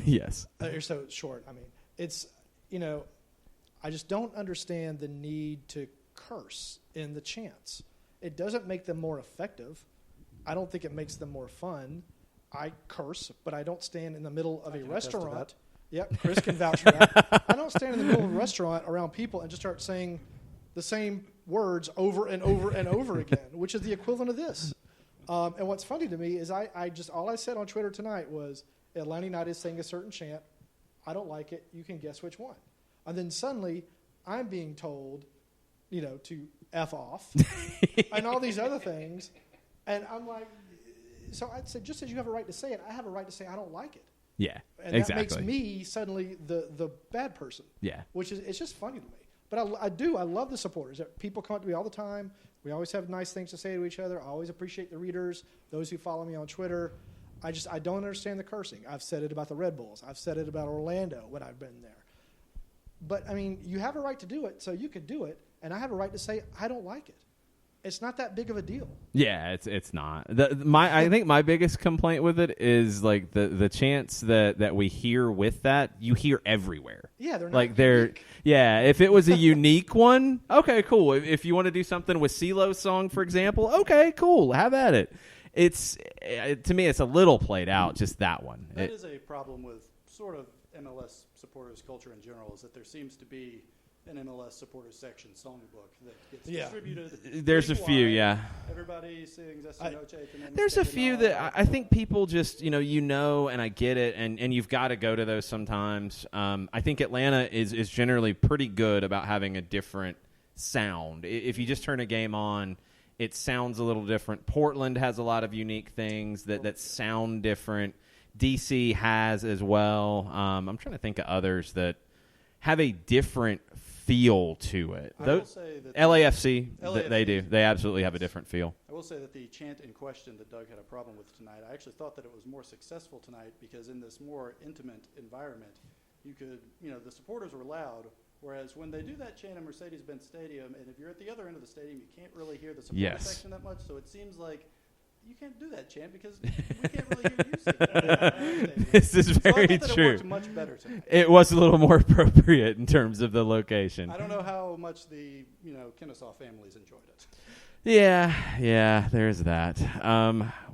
Yes. You're so short. I mean, it's, I just don't understand the need to curse in the chants. It doesn't make them more effective. I don't think it makes them more fun. I curse, but I don't stand in the middle of a restaurant. Yep, Chris can vouch for that. I don't stand in the middle of a restaurant around people and just start saying the same words over and over and over again, which is the equivalent of this. And what's funny to me is all I said on Twitter tonight was Atlanta United is saying a certain chant. I don't like it. You can guess which one. And then suddenly I'm being told, to F off, and all these other things. And I'm like, so I'd say, just as you have a right to say it, I have a right to say I don't like it. Yeah, and exactly. that makes me suddenly the bad person. Yeah. Which is, it's just funny to me. But I love the supporters. People come up to me all the time. We always have nice things to say to each other. I always appreciate the readers, those who follow me on Twitter. I don't understand the cursing. I've said it about the Red Bulls. I've said it about Orlando when I've been there. But, I mean, you have a right to do it, so you could do it. And I have a right to say I don't like it. It's not that big of a deal. Yeah, it's not. I think my biggest complaint with it is like the chants that we hear with that, you hear everywhere. Yeah, they're not like unique. Yeah, if it was a unique one, okay, cool. If you want to do something with CeeLo's song, for example, okay, cool, have at it. To me, it's a little played out, just that one. That is a problem with sort of MLS supporters culture in general, is that there seems to be an MLS supporters section songbook that gets distributed. There's a few, yeah. Everybody sings Esta Noche. There's a few that I think people just, and I get it, and you've got to go to those sometimes. I think Atlanta is generally pretty good about having a different sound. If you just turn a game on, it sounds a little different. Portland has a lot of unique things that sound different. DC has as well. I'm trying to think of others that have a different feel to it. I will say that LAFC, they do. They absolutely have a different feel. I will say that the chant in question that Doug had a problem with tonight, I actually thought that it was more successful tonight because in this more intimate environment, you could, the supporters were loud, whereas when they do that chant in Mercedes-Benz Stadium, and if you're at the other end of the stadium, you can't really hear the supporter section that much, so it seems like you can't do that chant because we can't really hear you sing that. This is very I thought true. It worked much better tonight. It was a little more appropriate in terms of the location. I don't know how much the Kennesaw families enjoyed it. Yeah, there's that.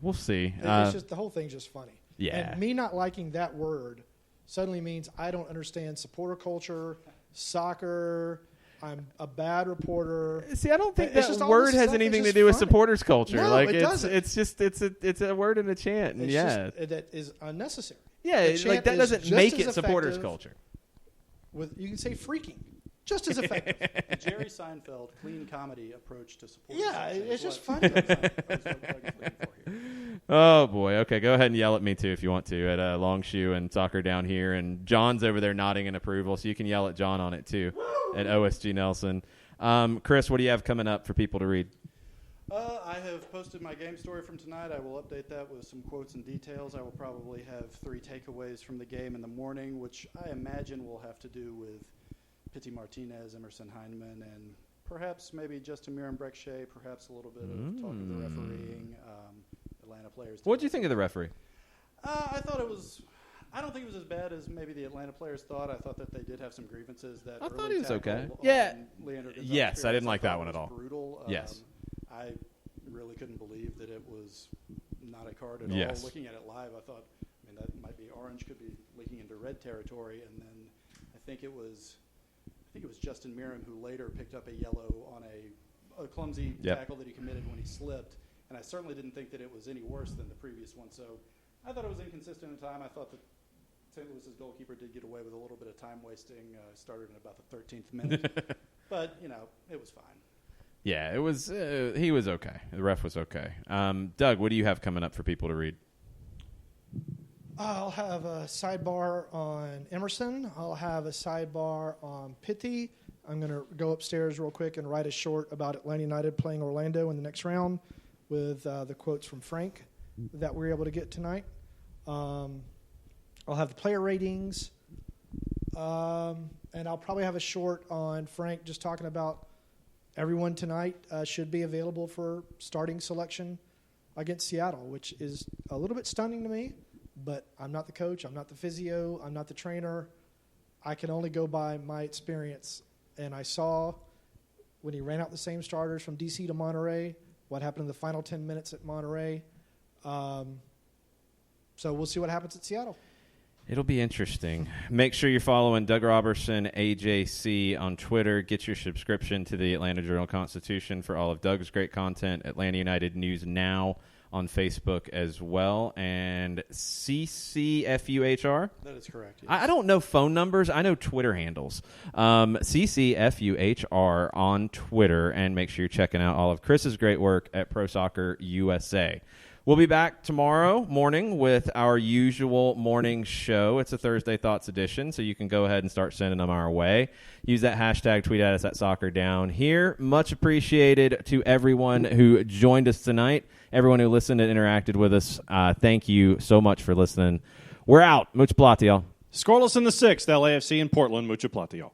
We'll see. It's just the whole thing's just funny. Yeah. And me not liking that word suddenly means I don't understand supporter culture, soccer. I'm a bad reporter. See, I don't think that word has anything to do with supporters culture. No, like it doesn't. It's just it's a word and a chant. And that is unnecessary. Yeah, like that doesn't make it supporters culture. You can say freaking, just as effective. Jerry Seinfeld, clean comedy approach to supporters. Yeah, it's just funny. Oh boy. Okay, go ahead and yell at me too if you want to at Longshoe and Soccer down here, and John's over there nodding in approval, so you can yell at John on it too. At OSG Nelson. Chris, what do you have coming up for people to read? I have posted my game story from tonight. I will update that with some quotes and details. I will probably have 3 takeaways from the game in the morning, which I imagine will have to do with Pity Martinez, Emerson Heineman, and perhaps maybe Justin Mir and Breck Shea, perhaps a little bit of talk of the refereeing, Atlanta players. What did you think of the referee? I thought it was... I don't think it was as bad as maybe the Atlanta players thought. I thought that they did have some grievances. That I thought he was okay. Yeah. Yes, I didn't like that one at all. Brutal. Yes. I really couldn't believe that it was not a card at yes. all. Looking at it live, I thought, that might be orange, could be leaking into red territory. And then I think it was Justin Miram who later picked up a yellow on a clumsy tackle that he committed when he slipped. And I certainly didn't think that it was any worse than the previous one. So I thought it was inconsistent in time. I thought that St. Louis's goalkeeper did get away with a little bit of time wasting. Started in about the 13th minute, but it was fine. Yeah, it was. He was okay. The ref was okay. Doug, what do you have coming up for people to read? I'll have a sidebar on Emerson. I'll have a sidebar on Pitty. I'm going to go upstairs real quick and write a short about Atlanta United playing Orlando in the next round with the quotes from Frank that we were able to get tonight. I'll have the player ratings, and I'll probably have a short on Frank just talking about everyone tonight should be available for starting selection against Seattle, which is a little bit stunning to me, but I'm not the coach, I'm not the physio, I'm not the trainer. I can only go by my experience, and I saw when he ran out the same starters from D.C. to Monterey, what happened in the final 10 minutes at Monterey. So we'll see what happens at Seattle. It'll be interesting. Make sure you're following Doug Robertson, AJC on Twitter. Get your subscription to the Atlanta Journal-Constitution for all of Doug's great content. Atlanta United News Now on Facebook as well. And CCFUHR? That is correct. Yes. I don't know phone numbers. I know Twitter handles. CCFUHR on Twitter. And make sure you're checking out all of Chris's great work at Pro Soccer USA. We'll be back tomorrow morning with our usual morning show. It's a Thursday Thoughts edition, so you can go ahead and start sending them our way. Use that hashtag, tweet at us at Soccer Down Here. Much appreciated to everyone who joined us tonight, everyone who listened and interacted with us. Thank you so much for listening. We're out. Mucho plata, y'all. Scoreless in the 6th, LAFC in Portland. Mucho plata, y'all.